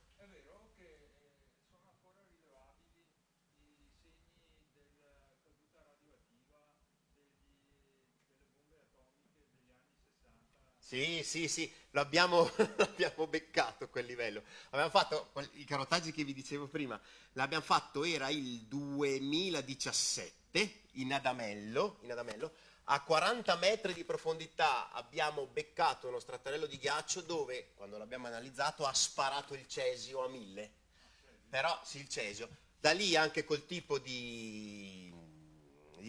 Sì, l'abbiamo beccato quel livello. Abbiamo fatto i carotaggi che vi dicevo prima, l'abbiamo fatto, era il 2017 in Adamello, a 40 metri di profondità abbiamo beccato uno strattarello di ghiaccio dove, quando l'abbiamo analizzato, ha sparato il cesio a 1000. Però, sì, il cesio. Da lì, anche col tipo di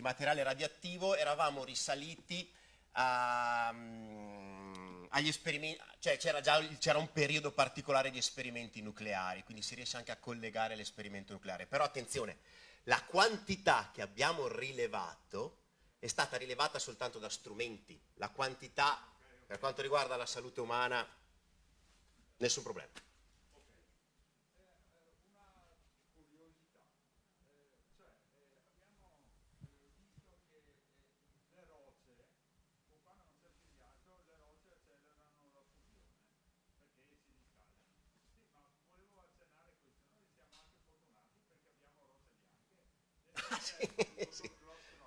materiale radioattivo, eravamo risaliti agli esperimenti, cioè c'era un periodo particolare di esperimenti nucleari, quindi si riesce anche a collegare l'esperimento nucleare. Però attenzione, la quantità che abbiamo rilevato è stata rilevata soltanto da strumenti. La quantità, per quanto riguarda la salute umana, nessun problema.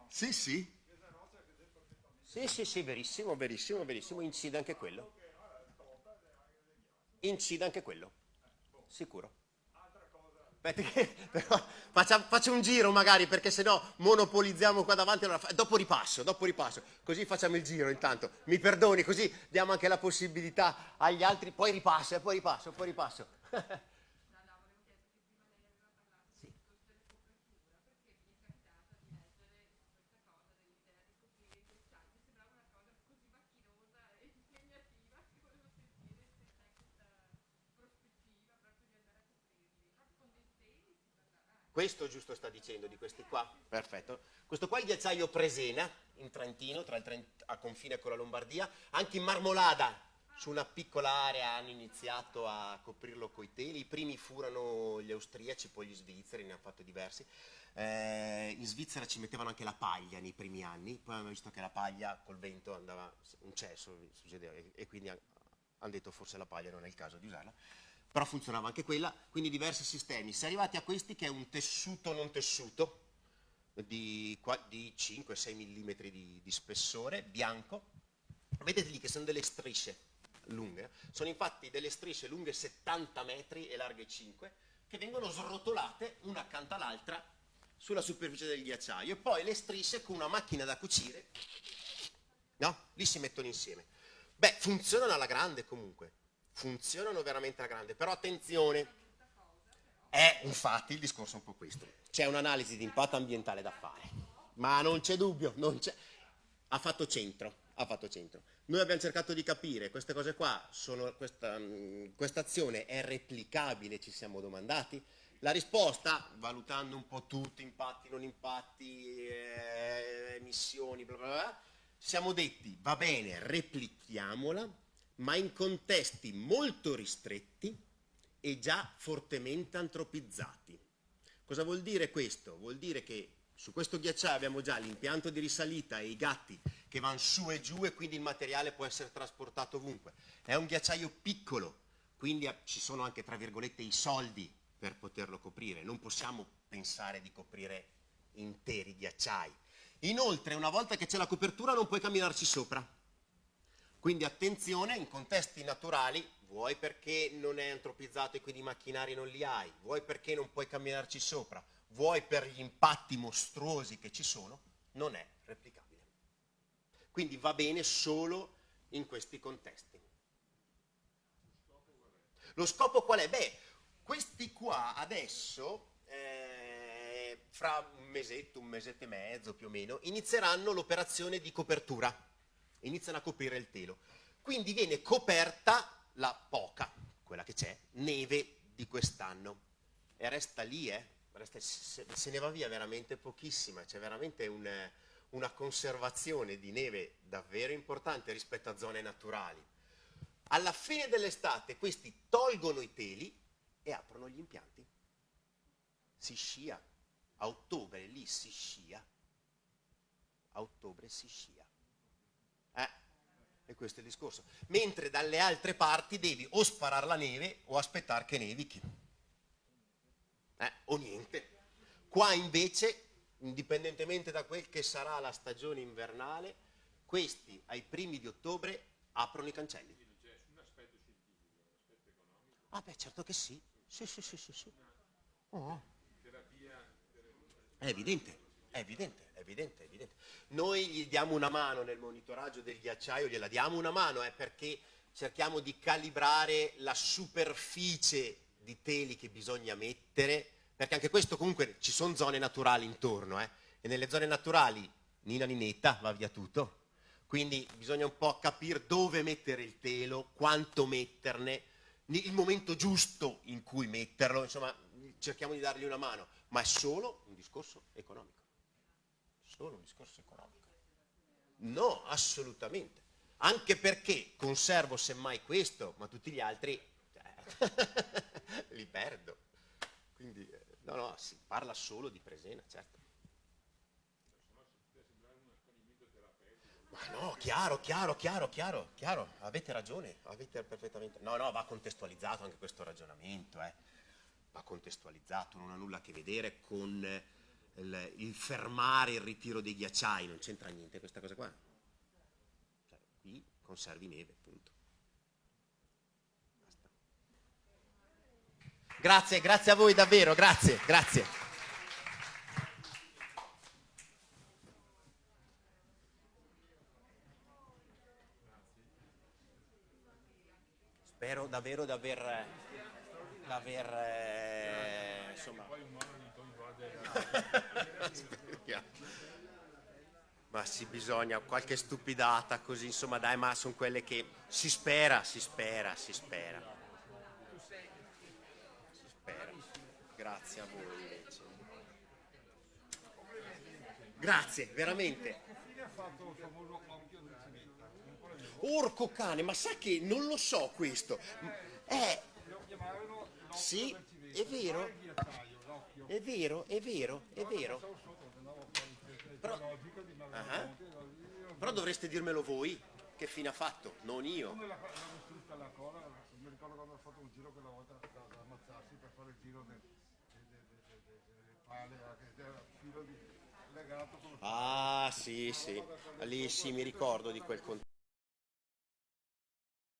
Sì. Sì, verissimo, incide anche quello. Sicuro. Aspetta però faccio un giro magari, perché sennò monopolizziamo qua davanti, allora dopo ripasso, così facciamo il giro intanto. Mi perdoni, così diamo anche la possibilità agli altri, poi ripasso. Questo giusto sta dicendo di questi qua? Perfetto. Questo qua è il ghiacciaio Presena, in Trentino, a confine con la Lombardia. Anche in Marmolada, su una piccola area, hanno iniziato a coprirlo coi teli. I primi furono gli austriaci, poi gli svizzeri, ne hanno fatto diversi. In Svizzera ci mettevano anche la paglia nei primi anni, poi abbiamo visto che la paglia col vento andava un cesso, succedeva, e quindi hanno detto forse la paglia non è il caso di usarla. Però funzionava anche quella, quindi diversi sistemi. Si è arrivati a questi, che è un tessuto non tessuto di 5-6 mm di spessore, bianco. Vedete lì che sono delle strisce lunghe, sono infatti delle strisce lunghe 70 metri e larghe 5, che vengono srotolate una accanto all'altra sulla superficie del ghiacciaio, e poi le strisce con una macchina da cucire, no? Lì si mettono insieme. Beh, funzionano alla grande comunque. Funzionano veramente alla grande, però attenzione, infatti il discorso è un po' questo. C'è un'analisi di impatto ambientale da fare, ma non c'è dubbio, ha fatto centro. Noi abbiamo cercato di capire, queste cose qua, questa azione è replicabile, ci siamo domandati. La risposta, valutando un po' tutto, impatti, non impatti, emissioni, bla bla bla, siamo detti, va bene, replichiamola, ma in contesti molto ristretti e già fortemente antropizzati. Cosa vuol dire questo? Vuol dire che su questo ghiacciaio abbiamo già l'impianto di risalita e i gatti che vanno su e giù, e quindi il materiale può essere trasportato ovunque. È un ghiacciaio piccolo, quindi ci sono anche, tra virgolette, i soldi per poterlo coprire. Non possiamo pensare di coprire interi ghiacciai. Inoltre, una volta che c'è la copertura, non puoi camminarci sopra. Quindi attenzione, in contesti naturali, vuoi perché non è antropizzato e quindi i macchinari non li hai, vuoi perché non puoi camminarci sopra, vuoi per gli impatti mostruosi che ci sono, non è replicabile. Quindi va bene solo in questi contesti. Lo scopo qual è? Beh, questi qua adesso, fra un mesetto e mezzo più o meno, inizieranno l'operazione di copertura. Iniziano a coprire il telo, quindi viene coperta la poca, quella che c'è, neve di quest'anno, e resta lì, se ne va via veramente pochissima. C'è veramente una conservazione di neve davvero importante rispetto a zone naturali. Alla fine dell'estate questi tolgono i teli e aprono gli impianti, si scia, a ottobre lì si scia, e questo è il discorso. Mentre dalle altre parti devi o sparare la neve o aspettare che nevichi. O niente. Qua invece, indipendentemente da quel che sarà la stagione invernale, questi ai primi di ottobre Aprono i cancelli. Ah beh, certo che sì. Sì. Oh. È evidente. Noi gli diamo una mano nel monitoraggio del ghiacciaio, gliela diamo una mano, perché cerchiamo di calibrare la superficie di teli che bisogna mettere, perché anche questo comunque ci sono zone naturali intorno, e nelle zone naturali nina ninetta va via tutto, quindi bisogna un po' capire dove mettere il telo, quanto metterne, il momento giusto in cui metterlo, insomma cerchiamo di dargli una mano, ma è solo un discorso economico. Solo un discorso economico. No, assolutamente. Anche perché conservo semmai questo, ma tutti gli altri li perdo. Quindi, no, si parla solo di Presena, certo. Ma no, chiaro, avete ragione, avete perfettamente... No, va contestualizzato anche questo ragionamento, va contestualizzato, non ha nulla a che vedere con il fermare il ritiro dei ghiacciai, non c'entra niente questa cosa qua. Cioè, qui conservi neve, punto. Basta. Grazie a voi davvero, grazie. Spero davvero di aver insomma... Ma sì, bisogna qualche stupidata così, insomma, dai, ma sono quelle che si spera. Grazie a voi invece. Grazie, veramente. Orco cane, ma sa che non lo so questo. Sì, è vero. Però dovreste dirmelo voi, che fine ha fatto, non io. Come l'ha distrutta la cola, mi ricordo quando ho fatto un giro quella volta da ammazzarsi per fare il giro delle pale, che era filo legato con... Ah, sì, lì sì, mi ricordo di quel contesto.